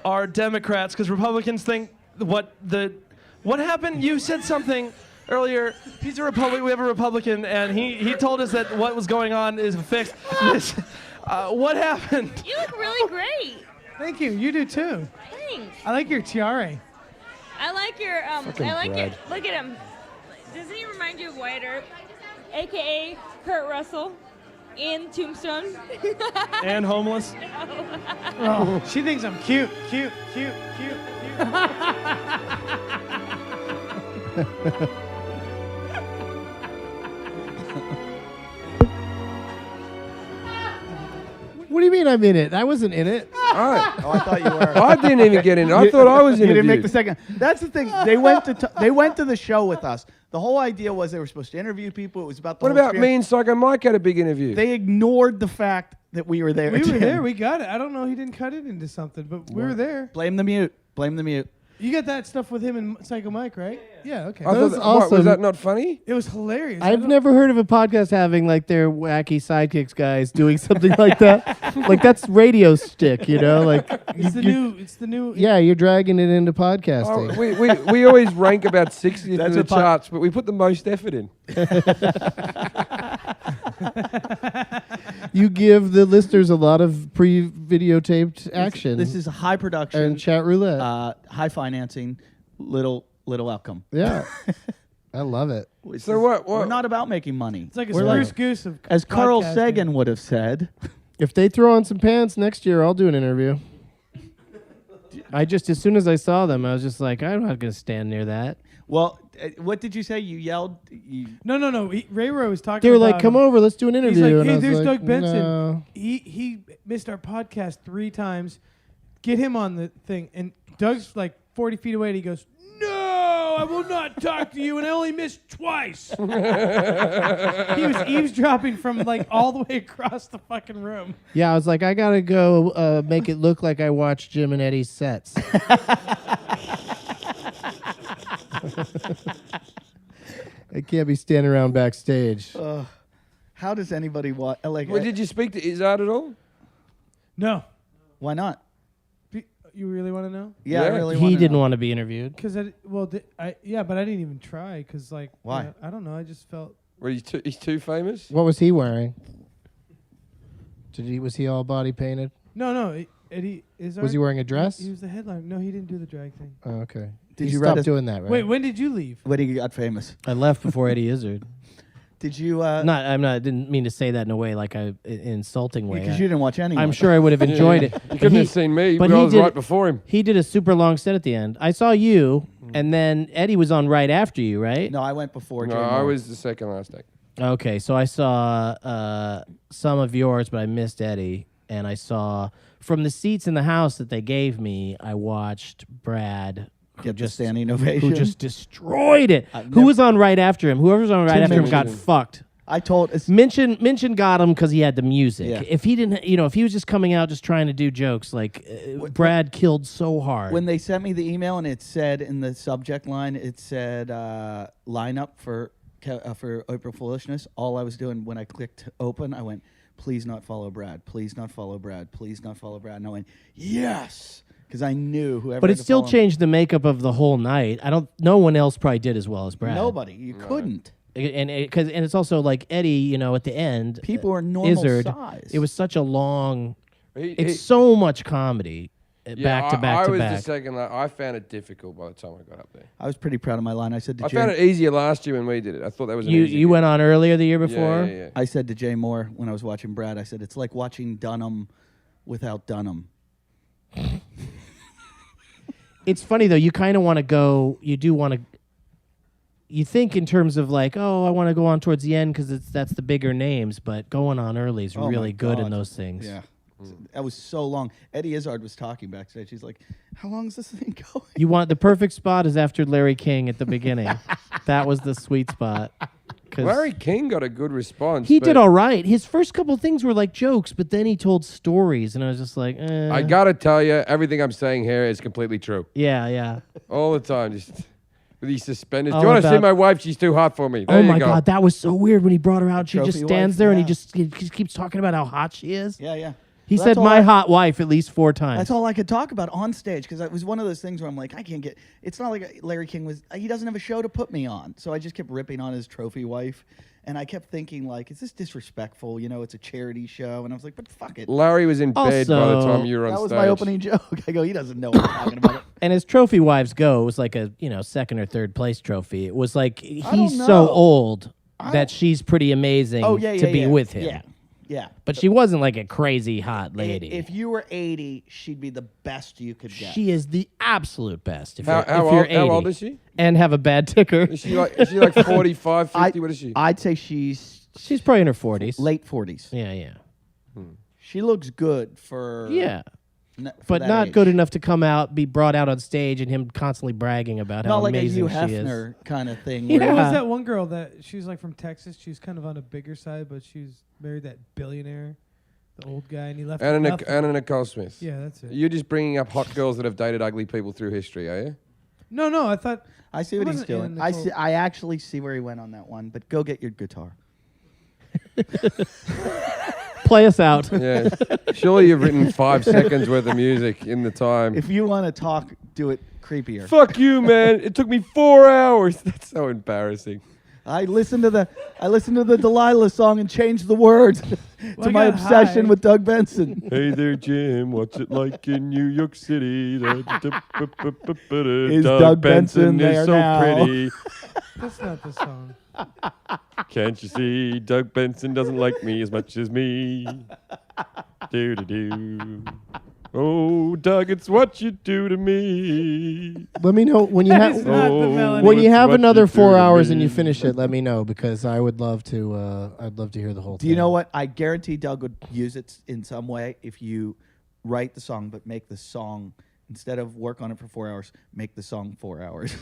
H: are Democrats because Republicans think what happened. You said something earlier. He's a Republican. We have a Republican, and he told us that what was going on is fixed. What happened?
K: You look really great.
D: Thank you. You do too.
K: Thanks.
D: I like your tiara.
K: I like your
C: Fucking
K: I like your
C: Brad.
K: look at him. Doesn't he remind you of Wyatt Earp? AKA Kurt Russell in Tombstone.
H: And homeless.
D: Oh, she thinks I'm cute. Cute.
C: What do you mean I'm in it? I wasn't in it.
E: All right.
A: Oh, I thought you were.
E: I didn't even get in. I thought I was
A: You
E: interviewed.
A: didn't make the second. That's the thing. They went to the show with us. The whole idea was they were supposed to interview people. It was about the
E: What
A: whole
E: about me
A: experience.
E: and Psycho Mike had a big interview?
A: They ignored the fact that we were there.
D: We were
A: Tim.
D: there. We got it. I don't know. He didn't cut it into something, but we were there.
A: Blame the mute. Blame the mute.
D: You got that stuff with him and Psycho Mike, right? Yeah. Okay.
E: I
C: That
E: thought
C: was
E: what,
C: awesome.
E: was that not funny?
D: It was hilarious. I
C: I've
D: don't-
C: never heard of a podcast having like their wacky sidekicks guys doing something like that. Like that's radio stick, you know? Like
D: It's the new. It's the new.
C: yeah, you're dragging it into
E: Oh,
C: podcasting.
E: we always rank about 60th in
A: That's
E: the
A: a po-
E: charts, but we put the most effort in.
C: You give the listeners a lot of pre-videotaped action.
A: This is high production,
C: and chat roulette.
A: high financing, little outcome.
C: Yeah. I love it.
E: So what?
A: We're not about making money.
D: It's like a
A: We're
D: spruce goose of.
A: as Carl
D: podcasting.
A: Sagan would have said.
C: If they throw on some pants next year, I'll do an interview. I just, as soon as I saw them, I was just like, I'm not going to stand near that.
A: Well, what did you say? You yelled.
D: No. Ray Ro was talking.
C: They were
D: about
C: like, come
D: him.
C: over, let's do an
D: He's
C: interview.
D: like,
C: and I
D: hey,
C: was
D: there's
C: like,
D: Doug Benson.
C: no.
D: He missed our podcast 3 times. Get him on the thing. And Doug's like 40 feet away, and he goes, no, I will not talk to you, and I only missed twice. He was eavesdropping from like all the way across the fucking room.
C: Yeah, I was like, I got to go make it look like I watched Jim and Eddie's sets. I can't be standing around backstage.
A: How does anybody watch? Like,
E: Well, did you speak to Izzard at all?
D: No.
A: why not?
D: You really want to know?
A: Yeah, I
E: Yeah.
A: really.
C: He
A: wanna
C: didn't
A: know.
C: want to be interviewed.
D: Because but I didn't even try. Because like,
A: Why?
D: I don't know. I just felt
E: Well, he's too famous.
C: What was he wearing? Was he all body painted?
D: No. Eddie
C: Was he wearing a dress?
D: He was the headliner. No, he didn't do the drag thing.
C: Oh, okay.
A: Did
C: you
A: you read
C: stop
A: his-
C: doing that, right?
D: Wait, when did you leave?
A: When he got famous.
C: I left before Eddie Izzard.
A: Did you?
C: I didn't mean to say that in a way like an insulting way.
A: Because you didn't watch any.
C: I'm sure I would have enjoyed it.
E: You couldn't have seen me, but
C: he
E: I was
C: did-
E: right before him.
C: He did a super long set at the end. I saw you, and then Eddie was on right after you, right?
A: No, I went before.
E: No,
A: Jay
E: I
A: Moore.
E: was the second last act.
C: Okay, so I saw some of yours, but I missed Eddie, and I saw from the seats in the house that they gave me. I watched Brad.
A: Get the standing ovation.
C: Who just destroyed it?
A: I've
C: Who
A: never-
C: was on right after him? Whoever was on right
A: Tim
C: after him got
E: Minchin.
C: fucked.
A: I told.
C: Minchin got him because he had the music.
A: Yeah.
C: If he didn't, if he was just coming out just trying to do jokes, like Brad killed so hard.
A: When they sent me the email and it said in the subject line, it said lineup for April Foolishness. All I was doing when I clicked open, I went, please not follow Brad. Please not follow Brad. Please not follow Brad. And I went, yes, because I knew whoever.
C: But
A: had
C: it
A: to
C: still
A: follow him-
C: changed the makeup of the whole night. No one else probably did as well as Brad.
A: Nobody. You couldn't.
C: And it's also like Eddie, at the end.
A: People are normal
C: Izzard,
A: size.
C: It was such a long.
E: He-
C: It's so much comedy, back to back
E: I
C: to
E: was
C: back.
E: the second. I found it difficult by the time I got up there.
A: I was pretty proud of my line. I said to
E: I
A: Jay.
E: found it easier last year when we did it. I thought that was an easy
C: You went on earlier the year before.
E: Yeah.
A: I said to Jay Moore when I was watching Brad, I said, it's like watching Dunham without Dunham.
C: It's funny though. You kind of want to go. You do want to. You think in terms of like, oh, I want to go on towards the end because that's the bigger names. But going on early is
A: Oh my
C: really good in
A: God.
C: those things.
A: Yeah. That was so long. Eddie Izzard was talking backstage. He's like, how long is this thing going?
C: You want the perfect spot is after Larry King at the beginning. That was the sweet spot. 'Cause
E: Larry King got a good response.
C: he
E: but
C: did all right. His first couple things were like jokes, but then he told stories, and I was just like,
E: I gotta tell you, everything I'm saying here is completely true.
C: yeah.
E: All the time, just with these suspenders.
C: All
E: Do you want to see
C: about-
E: my wife? She's too hot for me. There
C: Oh
E: you
C: my
E: go.
C: God, that was so weird when he brought her out. She just
A: Trophy
C: stands
A: wife,
C: there and
A: yeah.
C: he just keeps talking about how hot she is.
A: Yeah.
C: He
A: Well, that's
C: said
A: all
C: my
A: I-
C: hot wife at least 4 times.
A: That's all I could talk about on stage because it was one of those things where I'm like, I can't get. It's not like Larry King was. He doesn't have a show to put me on, so I just kept ripping on his trophy wife, and I kept thinking like, is this disrespectful? It's a charity show, and I was like, but fuck it.
E: Larry was in bed by the time you were on
A: That was
E: stage.
A: my opening joke. I go, he doesn't know what I'm talking about.
C: And as trophy wives go, it was like a second or third place trophy. It was like
A: don't
C: he's
A: know.
C: so old that she's pretty amazing
A: Oh yeah,
C: to be
A: yeah.
C: with him.
A: Yeah.
C: But she wasn't like a crazy hot lady.
A: If you were 80, she'd be the best you could get.
C: She is the absolute best. If
E: How-
C: you're,
E: how
C: if you're
E: old-
C: 80
E: how old is she?
C: And have a bad ticker.
E: Is she like 45, 50? What is she?
A: I'd say she's
C: probably in her 40s.
A: late 40s.
C: Yeah.
A: She looks good for
C: Yeah.
A: for
C: But
A: that
C: not
A: age.
C: good enough to come out, be brought out on stage, and him constantly bragging about how
A: Not like a
C: amazing
A: Hugh
C: she is.
A: Hefner kind of thing.
C: Yeah.
A: where-
D: What was that one girl that she's like from Texas? She's kind of on a bigger side, but she's married that billionaire, the old guy, and he left.
E: Anna,
D: her nothing.
E: Anna Nicole Smith.
D: Yeah, that's it.
E: You're just bringing up hot girls that have dated ugly people through history, are you?
D: No, I thought.
A: I see what
D: It
A: he's
D: wasn't Anna
A: doing. I
D: Nicole.
A: see. I actually see where he went on that one. But go get your guitar.
C: Play us out.
E: Yeah. Surely you've written 5 seconds worth of music in the time.
A: If you want to talk, do it creepier.
E: Fuck you, man. It took me 4 hours. That's so embarrassing.
A: I listened to the Delilah song and changed the words to
D: I
A: my
D: got
A: obsession
D: high.
A: with Doug Benson.
E: Hey there, Jim. What's it like in New York City?
A: Is
E: Doug
A: Doug Benson
E: is
A: there
E: so
A: now?
E: pretty.
D: That's not the song.
E: Can't you see? Doug Benson doesn't like me as much as me. Do do do. Oh, Doug, it's what you do to me.
C: Let me know when you
D: That
C: have
D: is not the melody.
C: when you
E: it's
C: have
E: what
C: another
E: you do
C: 4
E: to
C: hours
E: me.
C: and you finish it. Let me know because I would love to. I'd love to hear the whole
A: Do
C: thing.
A: you know what? I guarantee Doug would use it in some way if you write the song, but make the song instead of work on it for 4 hours, make the song 4 hours.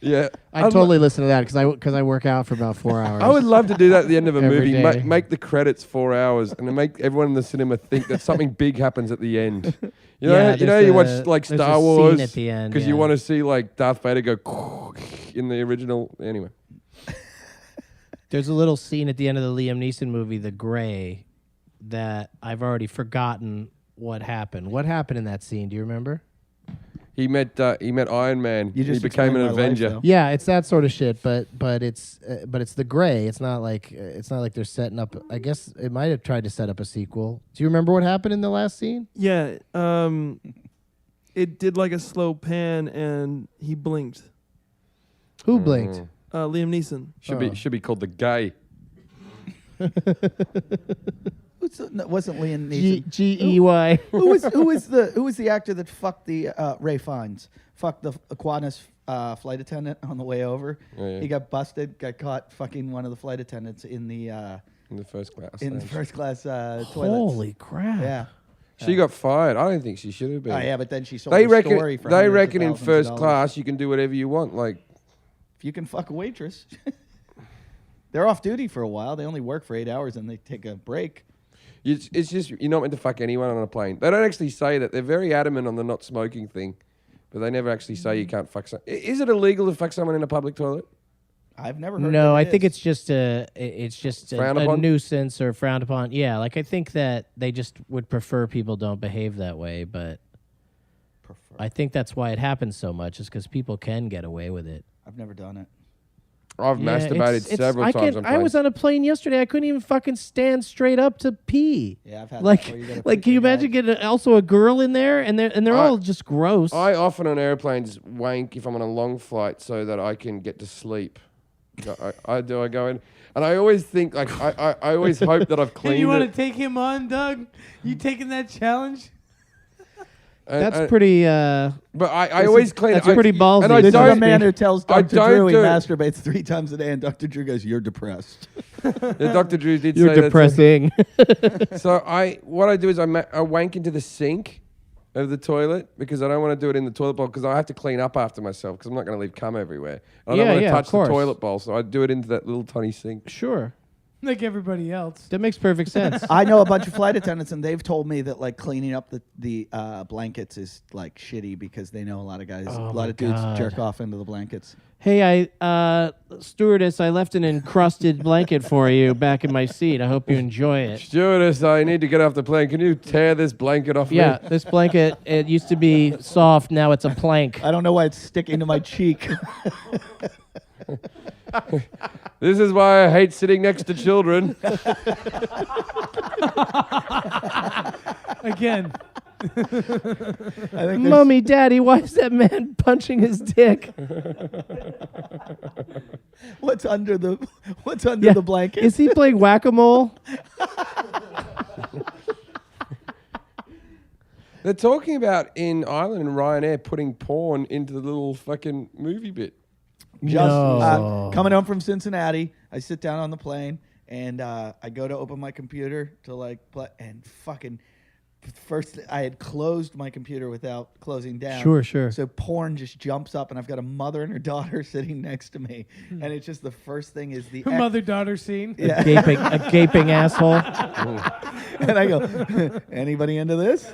E: Yeah,
C: I totally listen to that because I work out for about 4 hours.
E: I would love to do that at the end of a
C: Every
E: movie.
C: day.
E: Make the credits 4 hours, and then make everyone in the cinema think that something big happens at the end. You know,
C: Yeah,
E: you know,
C: there's
E: you
C: a-
E: watch like
C: there's
E: Star
C: a scene
E: Wars
C: at the end,
E: because
C: yeah.
E: you want to see like Darth Vader go in the original. Anyway,
C: There's a little scene at the end of the Liam Neeson movie, The Gray, that I've already forgotten what happened. What happened in that scene? Do you remember?
E: He met Iron Man.
A: You
E: He
A: just
E: became an
A: explained my life,
E: Avenger.
A: though.
C: Yeah, it's that sort of shit, but it's the gray. It's not like they're setting up. I guess it might have tried to set up a sequel. Do you remember what happened in the last scene?
H: Yeah. It did like a slow pan, and he blinked.
C: Who blinked?
H: Liam Neeson.
E: Should be called the Gay.
A: Wasn't Liam Neeson?
C: G-E-Y.
A: Who was the actor that fucked the Ray Fiennes? Fucked the Qantas flight attendant on the way over.
E: Oh, yeah.
A: He got busted. Got caught fucking one of the flight attendants in the
E: first class.
A: In the first class toilets.
C: Holy crap!
A: Yeah.
E: She got fired. I don't think she should have been.
A: Oh, yeah, but then she sold the story for
E: They
A: hundreds of
E: reckon in
A: thousands of
E: first
A: dollars.
E: class you can do whatever you want. Like,
A: If you can fuck a waitress. They're off duty for a while. They only work for 8 hours and they take a break.
E: it's just you're not meant to fuck anyone on a plane. They don't actually say that. They're very adamant on the not smoking thing, but they never actually say you can't fuck someone. Is it illegal to fuck someone in a public toilet?
A: I've never heard.
C: No,
A: that
C: I
A: it
C: think
A: is.
C: it's just
E: Frowned
C: a
E: upon?
C: nuisance or frowned upon. Yeah, like I think that they just would prefer people don't behave that way, but I think that's why it happens so much is because people can get away with it.
A: I've never done it.
E: I've masturbated several times on
C: I
E: planes.
C: was on a plane yesterday. I couldn't even fucking stand straight up to pee.
A: Yeah, I've had
C: like
A: that where you gotta
C: like.
A: put
C: Can you
A: your
C: imagine getting also a girl in there and they're all just gross.
E: I often on airplanes wank if I'm on a long flight so that I can get to sleep. I go in, and I always think like I always hope that I've cleaned
D: Hey, you want
E: it.
D: to take him on, Doug? You taking that challenge?
C: That's pretty.
E: But I always clean
C: That's
E: it.
C: pretty ballsy.
E: And I
A: This is
E: don't.
A: a man who tells
E: I
A: Dr.
E: don't
A: Drew he
E: do it.
A: masturbates 3 times a day, and Dr. Drew goes, "You're depressed."
E: Yeah, Dr. Drew did
C: You're
E: say
C: depressing.
E: that. So what I do is I wank into the sink of the toilet because I don't want to do it in the toilet bowl because I have to clean up after myself because I'm not going to leave cum everywhere. I don't want to touch the toilet bowl, so I do it into that little tiny sink.
C: Sure.
D: Like everybody else.
C: That makes perfect sense.
A: I know a bunch of flight attendants, and they've told me that like cleaning up the blankets is like shitty because they know a lot of guys, a lot of dudes jerk off into the blankets.
C: Hey, stewardess, I left an encrusted blanket for you back in my seat. I hope you enjoy it.
E: Stewardess, I need to get off the plane. Can you tear this blanket off me?
C: Yeah, this blanket, it used to be soft. Now it's a plank.
A: I don't know why it's sticking to my cheek.
E: This is why I hate sitting next to children.
D: Again.
A: I think
C: Mommy, Daddy, why is that man punching his dick?
A: What's under the blanket?
C: Is he playing whack-a-mole?
E: They're talking about in Ireland and Ryanair putting porn into the little fucking movie bit.
A: Just coming home from Cincinnati, I sit down on the plane and I go to open my computer to like play, and fucking first I had closed my computer without closing down.
C: Sure.
A: So porn just jumps up, and I've got a mother and her daughter sitting next to me, and it's just the first thing is the
D: Mother-daughter scene.
A: Yeah.
C: A gaping asshole.
A: And I go, anybody into this?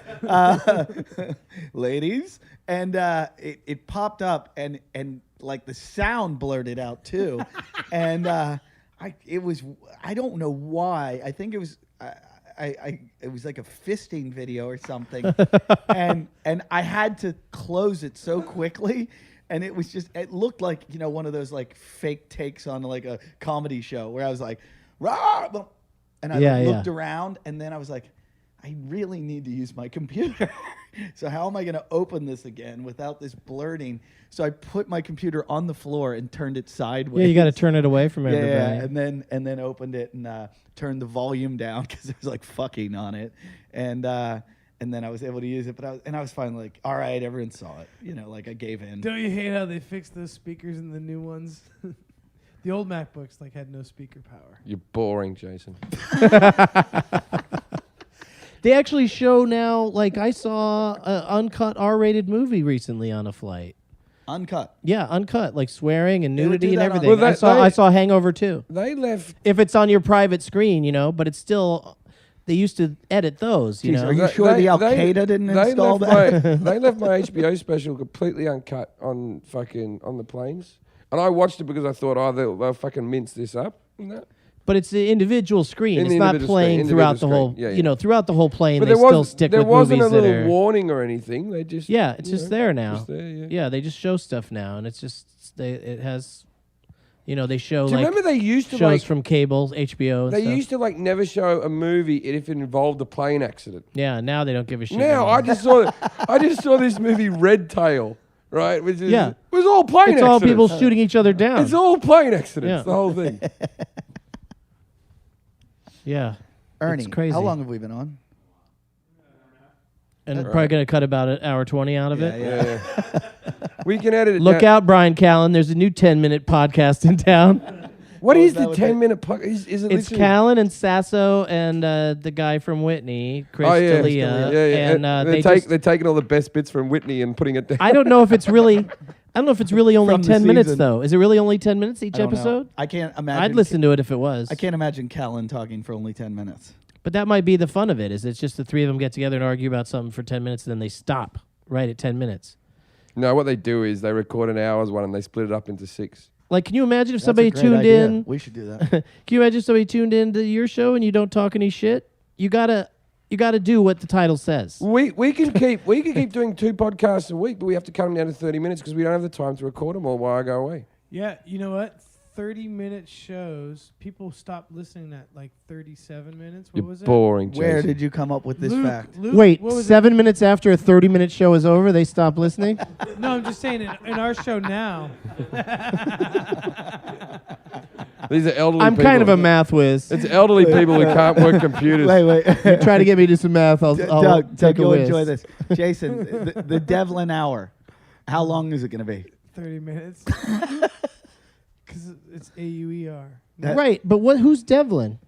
A: Ladies? And it popped up, and like the sound blurted out too. And it was, I don't know why. I think it was, it was like a fisting video or something. and I had to close it so quickly. And it was just, it looked like, one of those like fake takes on like a comedy show where I was like, rah! And I looked around, and then I was like, I really need to use my computer. So how am I going to open this again without this blurting? So I put my computer on the floor and turned it sideways.
C: Yeah, you got to turn it away from everybody.
A: Yeah, and then opened it and turned the volume down because there was like fucking on it, and then I was able to use it. But I was finally like, all right, everyone saw it. Like I gave in.
D: Don't you hate how they fixed those speakers in the new ones? The old MacBooks had no speaker power.
E: You're boring, Jason.
C: They actually show now, like I saw an uncut R-rated movie recently on a flight.
A: Uncut?
C: Yeah, uncut, like swearing and
A: They would do
C: nudity and
A: that on-
C: everything.
E: Well,
C: I saw Hangover 2.
E: They left.
C: If it's on your private screen, but it's still, they used to edit those,
A: Jeez, are you sure the Al-Qaeda didn't install that?
E: They left my HBO special completely uncut on the planes. And I watched it because I thought, they'll fucking mince this up. No.
C: But it's the individual screen.
E: In
C: It's
E: the
C: not
E: individual
C: playing
E: screen,
C: throughout the
E: individual
C: whole.
E: screen. Yeah,
C: You know, throughout the whole plane,
E: But
C: they still stick
E: there
C: with
E: wasn't
C: movies
E: a little
C: that are.
E: warning or anything. They just
C: Yeah, it's just there now.
E: Just there, yeah.
C: They just show stuff now, and it's just it has. You know, they show
E: Do you
C: like
E: remember they used to
C: shows
E: like
C: from cable, HBO. And
E: they
C: stuff.
E: used to like never show a movie if it involved a plane accident.
C: Yeah, now they don't give a shit.
E: Now
C: anymore.
E: I just saw this movie Red Tail, right? Which is it was all
C: It's
E: plane accidents.
C: all people shooting each other down.
E: It's all plane accidents.
C: Yeah.
E: The whole thing.
C: Yeah.
A: Ernie,
C: It's crazy.
A: how long have we been on?
C: And probably going to cut about an hour 20 out of it.
E: Yeah. We can edit it.
C: Look
E: down.
C: out, Brian Callen. There's a new 10-minute podcast in town.
E: What is the 10-minute podcast? Is it
C: It's
E: literally-
C: Callen and Sasso and the guy from Whitney, Chris
E: Oh yeah,
C: D'Elia.
E: yeah.
C: And
E: they're taking all the best bits from Whitney and putting it down.
C: I don't know if it's really. I don't know if it's really only
A: From the
C: 10 minutes
A: season.
C: though. Is it really only 10 minutes each
A: I don't know.
C: episode?
A: I can't imagine.
C: I'd listen to it if it was.
A: I can't imagine Callan talking for only 10 minutes.
C: But that might be the fun of it. Is it's just the three of them get together and argue about something for 10 minutes, and then they stop right at 10 minutes.
E: No, what they do is they record an hour's one and they split it up into 6.
C: Like, can you imagine if
A: That's
C: somebody
A: a great
C: tuned
A: idea.
C: in?
A: We should do that.
C: Can you imagine if somebody tuned into your show and you don't talk any shit? You gotta do what the title says.
E: We can keep doing 2 podcasts a week, but we have to cut them down to 30 minutes because we don't have the time to record them all while I go away.
D: Yeah, you know what? 30-minute shows. People stop listening at like 37 minutes. What
E: You're
D: was it?
E: boring,
A: Where
E: Jason.
A: did you come up with this
D: Luke,
A: fact?
D: Luke,
C: Wait,
D: what was
C: 7 minutes after a 30-minute show is over, they stop listening?
D: it? No, I'm just saying in our show now.
E: These are elderly
C: I'm
E: people.
C: kind of a math whiz.
E: It's elderly people who can't work computers.
A: Wait.
C: You try to get me to some math, I'll
A: Doug,
C: take a
A: you'll
C: whiz.
A: enjoy this. Jason, the Devlin hour. How long is it going to be?
D: 30 minutes. Because it's AUER.
C: Right, but who's Devlin?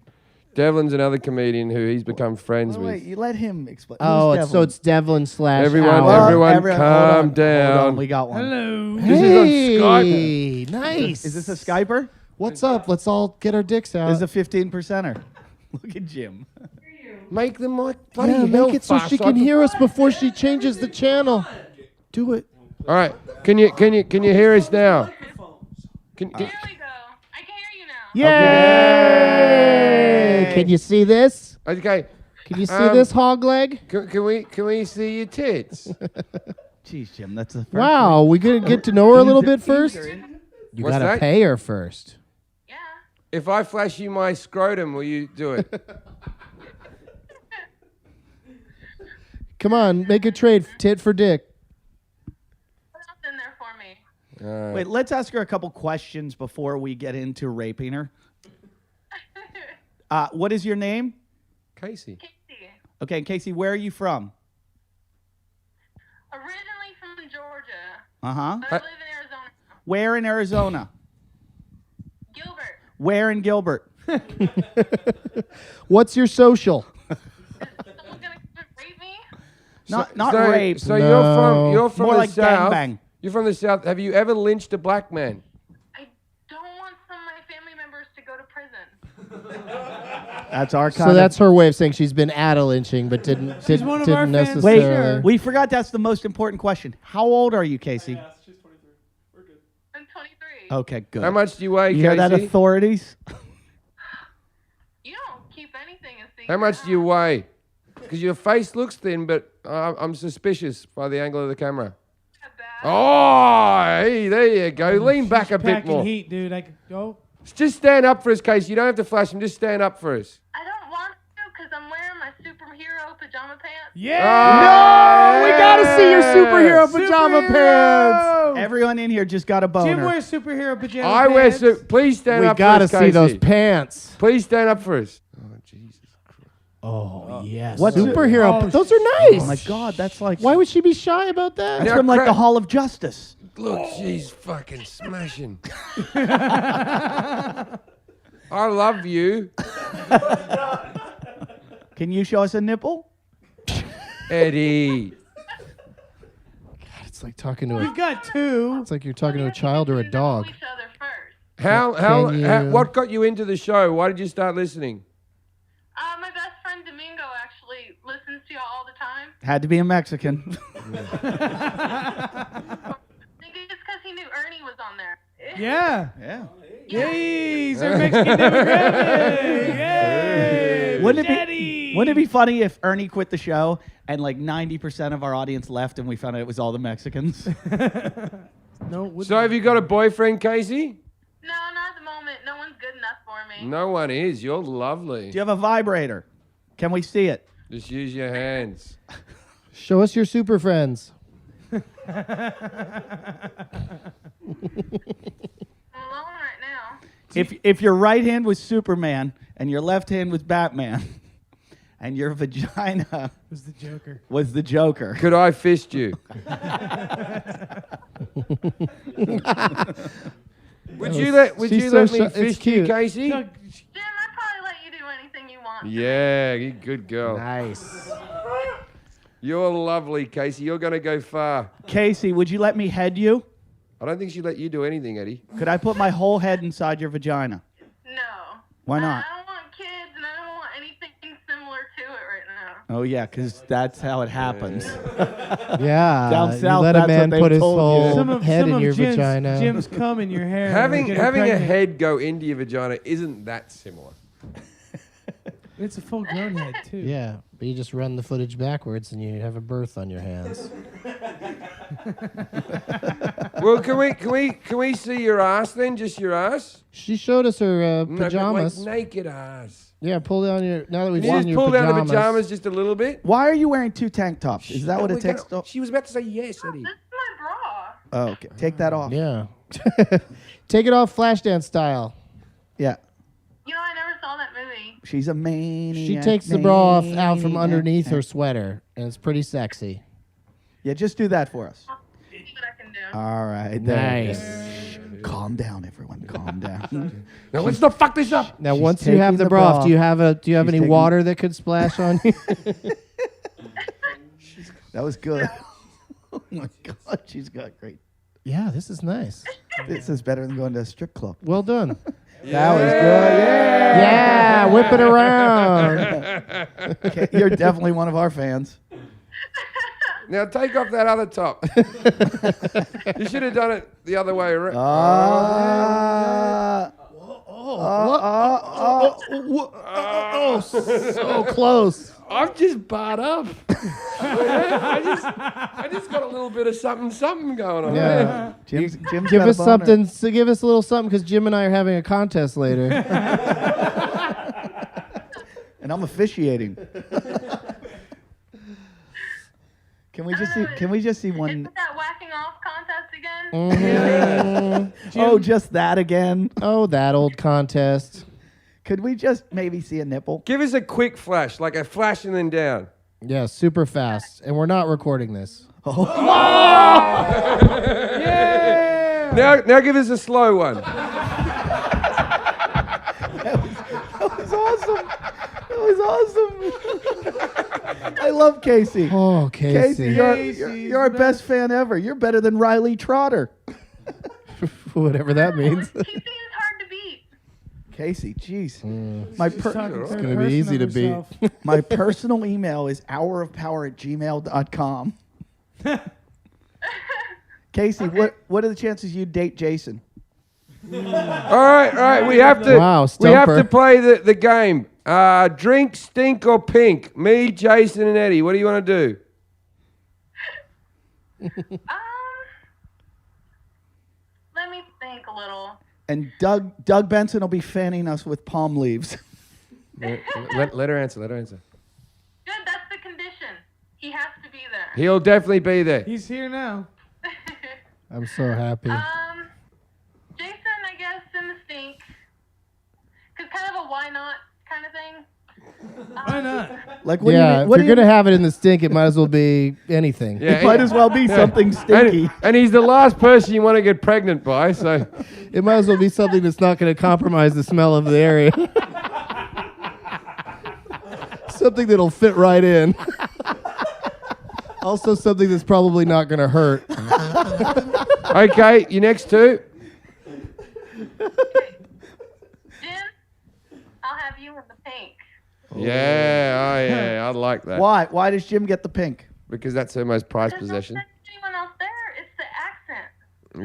E: Devlin's another comedian who he's become friends
A: Wait,
E: with.
A: you let him explain.
C: Oh,
A: Who's
C: so
A: Devlin?
C: it's Devlin slash
E: Everyone,
C: Hour.
E: everyone, calm down.
A: Hold on, we got one.
D: Hello.
E: This is on Skype.
C: Nice.
A: Is this a Skyper?
C: What's up? Let's all get our dicks out.
A: This is a 15%er. Look at Jim.
E: Make the mic bloody
C: Yeah,
E: hell
C: make it so
E: fast
C: she
E: I
C: can hear us before she changes the channel. Do it.
E: All right, can you hear us now? Can,
K: There we go. I can hear you now.
C: Yay! Can you see this?
E: okay.
C: Can you see this hog leg?
E: Can we see your tits?
A: Jeez, Jim, that's the first
C: Wow, we gonna get to know her a little bit first. You
E: What's
C: gotta
E: that?
C: pay her first.
K: Yeah.
E: If I flash you my scrotum, will you do it?
C: Come on, make a trade, tit for dick.
K: What else in there for me?
A: Wait, let's ask her a couple questions before we get into raping her. What is your name?
E: Casey.
K: Casey.
A: Okay, Casey, where are you from?
K: Originally from Georgia,
A: Uh-huh.
K: but I live in Arizona.
A: Where in Arizona?
K: Gilbert.
A: Where in Gilbert?
C: What's your social?
K: Someone gonna rape me?
A: Not
E: so,
A: rape.
E: So
C: No.
E: you're from
A: More
E: the
A: like
E: south.
A: gangbang.
E: You're from the south. Have you ever lynched a black man?
K: I don't want some of my family members to go to prison.
A: That's our kind
C: So
A: of...
C: that's her way of saying she's been at a lynching, but didn't
D: one of our
C: didn't
D: fans.
C: necessarily.
A: Wait, we forgot that's the most important question. How old are you, Casey?
K: I'm 23.
A: Okay, good.
E: How much do you weigh,
A: You hear that,
E: Casey?
A: authorities?
K: You don't keep anything a secret.
E: How much do you weigh? Because your face looks thin, but I'm suspicious by the angle of the camera.
K: Not bad.
E: Oh, hey, there you go. Lean back a bit
D: Packing
E: more.
D: heat, dude. I could go.
E: Just stand up for us, Casey. You don't have to flash him. Just stand up for us.
K: I don't want to because I'm wearing my superhero pajama pants.
D: Yeah.
E: Oh,
C: We gotta see your superhero pajama pants.
A: Everyone in here just got a boner.
D: Jim wears superhero pajama
E: I wear
D: pants.
E: Please stand
C: We
E: up
C: gotta
E: for us,
C: see those
E: Casey.
C: pants.
E: Please stand up for us. Oh, Jesus.
C: Oh yes,
A: What's
C: superhero?
D: it?
C: Those are nice.
A: Oh my God, that's like...
C: Why would she be shy about that?
A: That's
E: Now
A: from like the
E: crack-
A: Hall of Justice.
E: Look, she's fucking smashing. I love you,
A: Can you show us a nipple?
E: Eddie.
C: It's like talking to
D: We've
C: a.
D: got two.
C: It's like you're talking to a child or a dog.
K: Each other first.
E: How,
C: Can you-
E: what got you into the show? Why did you start listening?
K: My best friend Domingo actually listens to y'all all the time.
A: Had to be a Mexican.
K: I think it's because he knew Ernie was on there.
D: Yeah.
A: Yeah.
D: Yay, he's our Mexican demographic. Yay.
A: Wouldn't
D: Daddy.
A: it be funny if Ernie quit the show and like 90% of our audience left and we found out it was all the Mexicans?
D: No.
E: So have you got a boyfriend, Casey?
N: No, not at the moment. No one's good enough for me.
E: No one is. You're lovely.
A: Do you have a vibrator? Can we see it?
E: Just use your hands.
C: Show us your super friends.
N: I'm alone right now.
A: If your right hand was Superman and your left hand was Batman and your vagina
D: was
A: the Joker.
E: Could I fist you? Would you let me fist you, Casey?
N: Jim, I'd probably let you do anything you want.
E: Yeah, you good girl.
C: Nice.
E: You're lovely, Casey. You're going to go far.
A: Casey, would you let me head you?
E: I don't think she'd let you do anything, Eddie.
A: Could I put my whole head inside your vagina?
N: No.
A: Why not?
N: I don't want kids, and I don't want anything similar to it right now.
A: Oh, yeah, because that's how it happens.
C: Yeah.
A: Down
C: you
A: south,
C: let a
A: that's
C: man
A: what they
C: put his
A: told you.
C: whole head in your vagina.
D: Jim's cum in your hair.
E: Having
D: Get her
E: a
D: pregnant.
E: head go into your vagina isn't that similar.
D: It's a full-grown head too.
C: Yeah, but you just run the footage backwards and you have a birth on your hands.
E: Well, can we see your ass then? Just your ass?
C: She showed us her
E: No, but
C: pajamas.
E: like naked ass.
C: Yeah, pull down your. Now that we've
E: You
C: seen
E: just
C: your
E: pull
C: pajamas.
E: down the pajamas just a little bit.
A: Why are you wearing 2 tank tops? Is that what
E: No,
A: it takes?
E: She was about to say yes, Eddie.
N: This is my bra.
A: Oh, okay. Take that off.
C: Yeah. Take it off Flashdance style.
A: Yeah.
N: You know, I never saw that movie.
A: She's a maniac.
C: She takes the bra off out from
A: maniac.
C: underneath her sweater, and it's pretty sexy.
A: Yeah, just do that for us.
N: See what I can do.
A: All right. there you
C: Nice.
A: go. Calm down, everyone. Calm down.
E: Now let's not fuck this up.
C: Now,
A: She's
C: once you have
A: taking
C: the
A: the
C: bra
A: bra
C: off, do you have
A: She's
C: any
A: taking-
C: water that could splash on you?
A: That was good. Oh my God, she's got great.
C: Yeah, this is nice.
A: This is better than going to a strip club.
C: Well done.
A: That was good. Yeah.
C: Yeah, whip it around.
A: Okay, you're definitely one of our fans.
E: Now take off that other top. You should have done it the other way around.
C: Oh, so close.
E: I'm just barred up. I just got a little bit of something going on.
C: Yeah.
A: Jim's
C: Give
A: got a
C: us
A: boner.
C: something. So give us a little something because Jim and I are having a contest later.
A: And I'm officiating. Can we just see one?
N: Is it that whacking off contest again?
A: Oh, just that again?
C: Oh, that old contest.
A: Could we just maybe see a nipple?
E: Give us a quick flash, like a flash and then down.
C: Yeah, super fast. And we're not recording this.
E: Yeah! Now give us a slow one.
A: That was awesome. That was awesome. I love Casey.
C: Oh,
A: Casey, you're our best fan ever. You're better than Riley Trotter.
C: Whatever that means.
N: He seems hard to beat.
A: Casey, jeez.
C: It's
A: going
C: to be easy to beat.
A: My personal email is hourofpower@gmail.com. Casey, what are the chances you date Jason?
E: All right. We have to.
C: Wow,
E: we have
C: stumper.
E: to play the game. Drink, stink, or pink. Me, Jason, and Eddie. What do you want to do?
N: Let me think a little.
A: And Doug Benson will be fanning us with palm leaves.
E: Let her answer.
N: Good, that's the condition. He has to be there.
E: He'll definitely be there.
D: He's here now.
C: I'm so happy.
N: Jason, I guess, in the stink. Because kind of a why not kind of thing.
D: Why not?
A: Like, what do you
C: Yeah,
A: mean- what
C: if
A: do
C: you're
A: you-
C: going to have it in the stink, it might as well be anything.
A: It might as well be something stinky.
E: And he's the last person you want to get pregnant by, so.
C: It might as well be something that's not going to compromise the smell of the area. Something that'll fit right in. Also something that's probably not going to hurt.
E: Okay, you next two.
N: Jim, I'll have you in the pink.
E: Yeah, I like that.
A: Why? Why does Jim get the pink?
E: Because that's her most prized
N: There's
E: possession.
N: not anyone else there. It's the accent.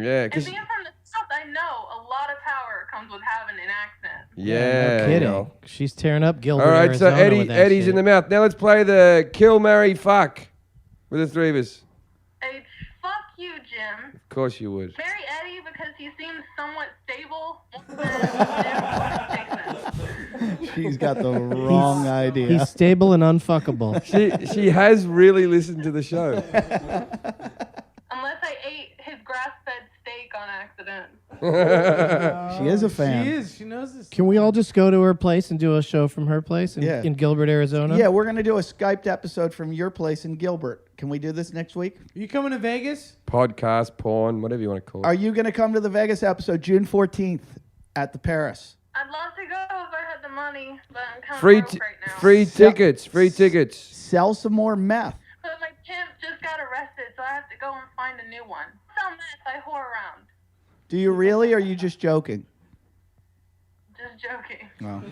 E: Yeah,
N: And
E: because
N: being from the South, I know a lot of power comes with having an accent.
E: Yeah.
C: No kidding.
E: y'all.
C: She's tearing up Gilbert,
E: All right, so
C: Arizona with that
E: Eddie's
C: shit.
E: in the mouth. Now let's play the kill, marry, fuck with the three of us.
N: Hey, fuck you, Jim.
E: Of course you would.
N: Marry Eddie because he seems somewhat stable.
A: She's got the wrong idea.
C: He's stable and unfuckable.
E: She has really listened to the show.
N: Unless I ate his grass-fed steak on accident.
A: She is a fan.
D: She is. She knows this.
C: Can we all just go to her place and do a show from her place in,
A: Yeah.
C: in Gilbert, Arizona?
A: Yeah, we're gonna do a Skyped episode from your place in Gilbert. Can we do this next week?
D: Are you coming to Vegas?
E: Podcast, porn, whatever you want to call it.
A: Are you gonna come to the Vegas episode June 14th at the Paris?
N: I'd love to go if I had the money, but I'm kind of
E: Free,
N: broke right now.
E: free tickets. Free tickets.
A: Sell some more meth.
N: But my pimp just got arrested, so I have to go and find a new one. Sell meth, I whore around.
A: Do you really, or are you just joking?
N: Just joking.
A: No.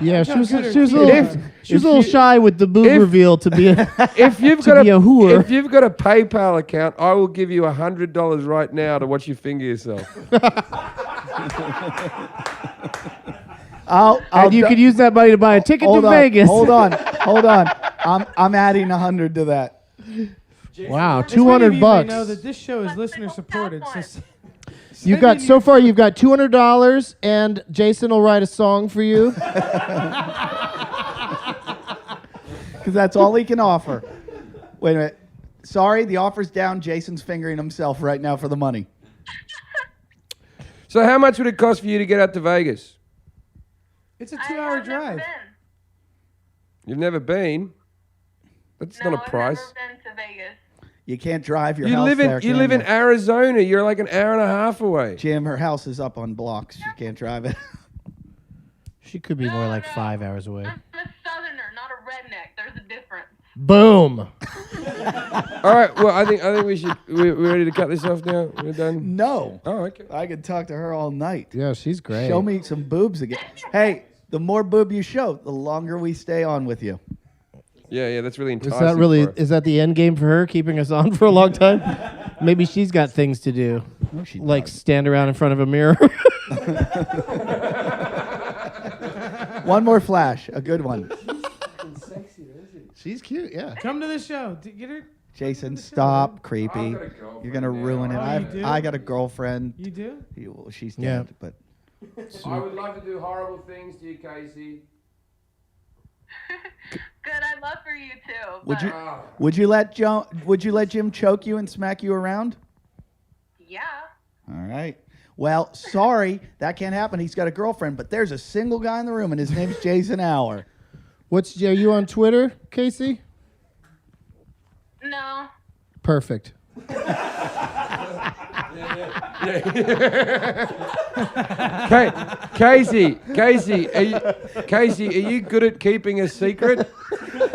C: Yeah, she was a
E: If-
C: little shy with the boob reveal to be a
E: If you've
C: to
E: got
C: be a whore.
E: if you've got a PayPal account, I will give you $100 right now to watch you finger yourself.
C: and you could use that money to buy a ticket to Vegas.
A: Hold on. I'm adding 100 to that.
C: Wow,
D: Just many of you may
C: $200.
D: know that this show is listener supported. So
C: You've got so far. You've got $200, and Jason will write a song for you.
A: Because that's all he can offer. Wait a minute. Sorry, the offer's down. Jason's fingering himself right now for the money.
E: So how much would it cost for you to get out to Vegas?
D: it's a 2-hour drive.
E: You've never been. That's not a price.
N: I've never been to Vegas.
A: You can't drive your
E: You
A: house
E: live
A: there,
E: in you
A: can
E: live in Arizona. You're like an hour and a half away.
A: Jim, her house is up on blocks. You can't drive it.
C: She could be more like 5 hours away.
N: I'm a southerner, not a redneck. There's a difference.
C: Boom.
E: All right. Well, I think we should. We're ready to cut this off now. We're done.
A: No.
E: Oh, okay.
A: I could talk to her all night.
C: Yeah, she's great.
A: Show me some boobs again. Hey, the more boob you show, the longer we stay on with you.
E: Yeah, that's really enticing.
C: Is that really?
E: for her.
C: Is that the end game for her, keeping us on for a long time? Maybe she's got things to do, like stand around in front of a mirror.
A: One more flash, a good one.
C: She's cute, yeah.
D: Come to the show. Get her.
A: Jason, stop, creepy. You're gonna ruin it.
D: Oh, you do?
A: I got a girlfriend.
D: You do?
A: Well, she's
C: Yeah.
A: dead, but
E: I would love to do horrible things to you, Casey.
N: Good, I'd love for you too.
A: would
N: but
A: you would you let Jim choke you and smack you around?
N: Yeah.
A: All right. Well, sorry, that can't happen. He's got a girlfriend, but there's a single guy in the room, and his name's Jason Hour.
C: Are you on Twitter, Casey?
N: No.
C: Perfect.
E: Casey, are you good at keeping a secret?
N: Depends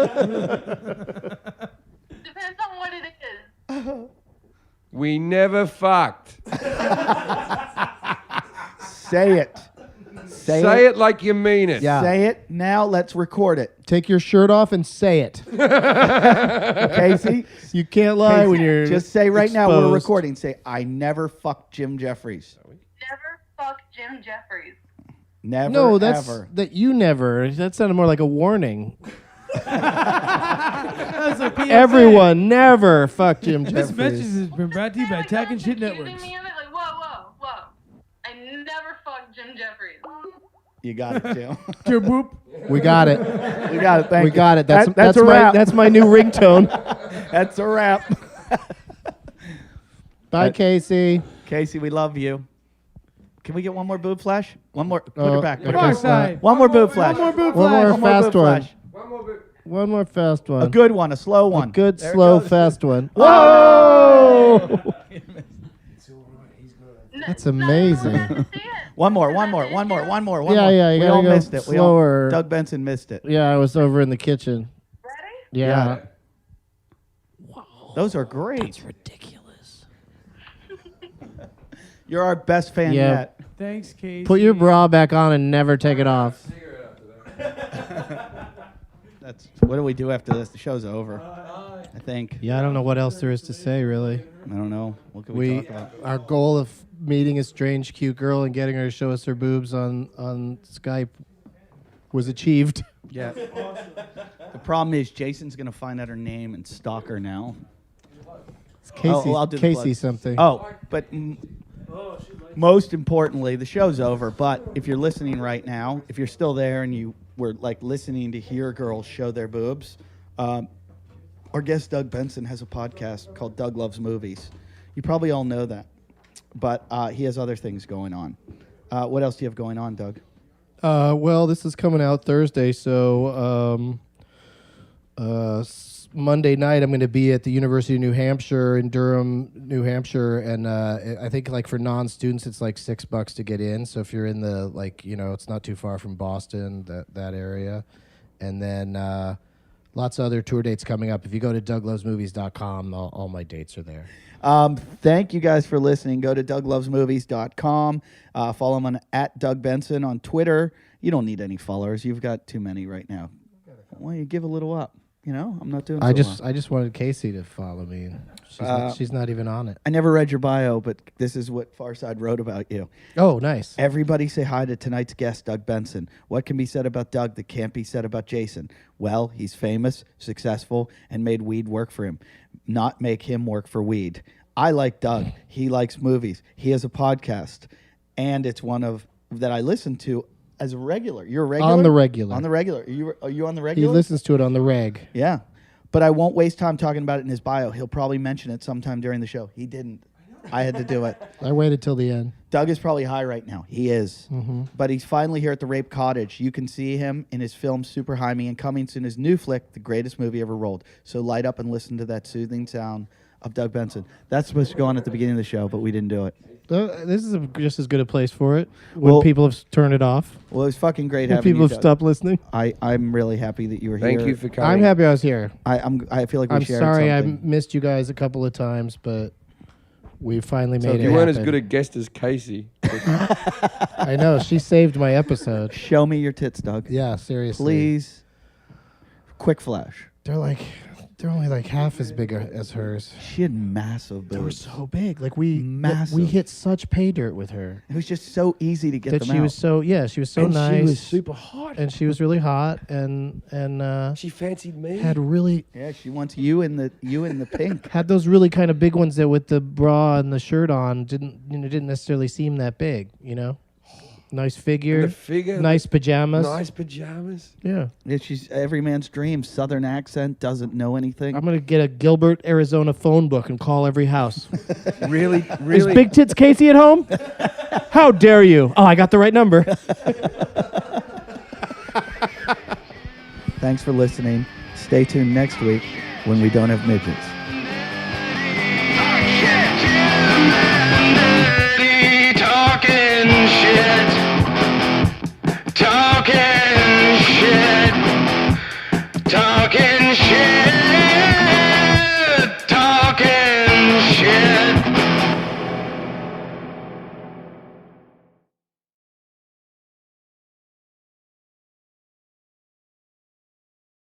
N: on what it is.
E: We never fucked.
A: Say it.
E: Say it like you mean it.
C: Yeah.
A: Say it now. Let's record it.
C: Take your shirt off and say it.
A: Casey,
C: you can't lie when you're
A: just say right now we're
C: exposed.
A: recording. Say I never fucked Jim Jeffries.
N: Never fuck Jim Jeffries.
A: Never.
C: No, that's
A: ever.
C: that you never. That sounded more like a warning.
D: That's a PSA.
C: Everyone never fuck Jim
D: This
C: Jeffries.
D: message has been brought to you by Talkin Shit
N: Accusing
D: Networks.
N: me of it, like, whoa. I never fucked Jim Jeffries.
A: You got it, Jim.
D: Jim Whoop.
C: We got it.
A: We got it. Thank
C: We
A: you.
C: got it. That's
A: that's a
C: my
A: wrap.
C: that's my new ringtone.
A: That's a wrap.
C: Bye, Casey.
A: Casey, we love you. Can we get one more boob flash? One more. Put
C: Oh,
A: it back. Put it
D: Far
A: back.
D: side.
A: One more boob flash.
D: One more boob
C: One
D: flash.
C: more
A: One more
C: fast
A: boob
C: one.
A: flash.
C: One more fast one.
A: A good one. A slow one.
C: A good,
A: There it
C: slow,
A: goes.
C: fast one.
A: Whoa!
C: That's amazing.
A: One more. One more. One more. One more. One
C: Yeah,
A: more.
C: yeah, you
A: we
C: gotta
A: all
C: go
A: missed it.
C: slower.
A: Doug Benson missed it.
C: Yeah, I was over in the kitchen. Yeah.
A: Those are great. That's ridiculous. You're our best fan
C: Yeah.
A: yet.
D: Thanks, Casey.
C: Put your bra back on and never take it off.
A: That's what do we do after this? The show's over. I think.
C: Yeah, I don't know what else there is to say, really.
A: I don't know. What can we talk about?
C: Our goal of meeting a strange, cute girl and getting her to show us her boobs on Skype was achieved.
A: Yeah. The problem is Jason's gonna find out her name and stalk her now.
C: It's Casey,
A: I'll do the
C: Casey
A: plug.
C: something.
A: Oh, but most importantly, the show's over. But if you're listening right now, if you're still there and you were like listening to hear girls show their boobs, our guest Doug Benson has a podcast called Doug Loves Movies. You probably all know that, but he has other things going on. What else do you have going on, Doug?
C: Well, this is coming out Thursday, so Monday night I'm going to be at the University of New Hampshire in Durham, New Hampshire, and I think like for non-students it's like $6 to get in. So if you're in the it's not too far from Boston, that area, and then lots of other tour dates coming up. If you go to douglovesmovies.com, all my dates are there.
A: Thank you guys for listening. Go to douglovesmovies.com. Follow him on @DougBenson on Twitter. You don't need any followers. You've got too many right now. Why don't you give a little up? I'm not doing.
C: I just wanted Casey to follow me. She's not even on it.
A: I never read your bio, but this is what Farside wrote about you.
C: Oh, nice.
A: Everybody say hi to tonight's guest, Doug Benson. What can be said about Doug that can't be said about Jason? Well, he's famous, successful, and made weed work for him, not make him work for weed. I like Doug. He likes movies. He has a podcast, and it's one of that I listen to as a regular. You're a regular?
C: On the regular.
A: On the regular. Are you on the
C: He
A: regular?
C: listens to it on the reg.
A: Yeah. But I won't waste time talking about it in his bio. He'll probably mention it sometime during the show. He didn't. I had to do it.
C: I waited till the end.
A: Doug is probably high right now. He is.
C: Mm-hmm.
A: But he's finally here at the Rape Cottage. You can see him in his film Super High Me and coming soon his new flick, The Greatest Movie Ever Rolled. So light up and listen to that soothing sound of Doug Benson. That's supposed to go on at the beginning of the show, but we didn't do it.
C: This is just as good a place for it when people have turned it off.
A: Well, it was fucking great
C: When
A: having
C: people
A: you,
C: have
A: Doug.
C: stopped listening.
A: I'm really happy that you were here.
E: Thank you for coming.
C: I'm happy I was here.
A: I feel like we
C: I'm
A: shared
C: sorry
A: something.
C: I missed you guys a couple of times, but we finally made it
E: You weren't as
C: happen.
E: good a guest as Casey.
C: I know. She saved my episode.
A: Show me your tits, Doug.
C: Yeah, seriously.
A: Please. Quick flash.
C: They're only like half as big as hers.
A: She had massive boobs.
C: They were so big. Like we
A: Massive.
C: hit such pay dirt with her.
A: It was just so easy to get
C: That
A: them
C: she
A: out.
C: was so she was so
E: And
C: nice.
E: she was super hot.
C: And she was really hot and
E: She fancied me.
C: had really
A: Yeah, she wants you in the pink.
C: had those really kind of big ones that with the bra and the shirt on didn't necessarily seem that big, Nice figure.
E: And the figure.
C: Nice pajamas.
E: Nice pajamas.
C: Yeah.
A: Yeah, she's every man's dream. Southern accent, doesn't know anything.
C: I'm gonna get a Gilbert, Arizona phone book and call every house.
E: Really?
C: Is Big Tits Casey at home? How dare you? Oh, I got the right number.
A: Thanks for listening. Stay tuned next week when we don't have midgets.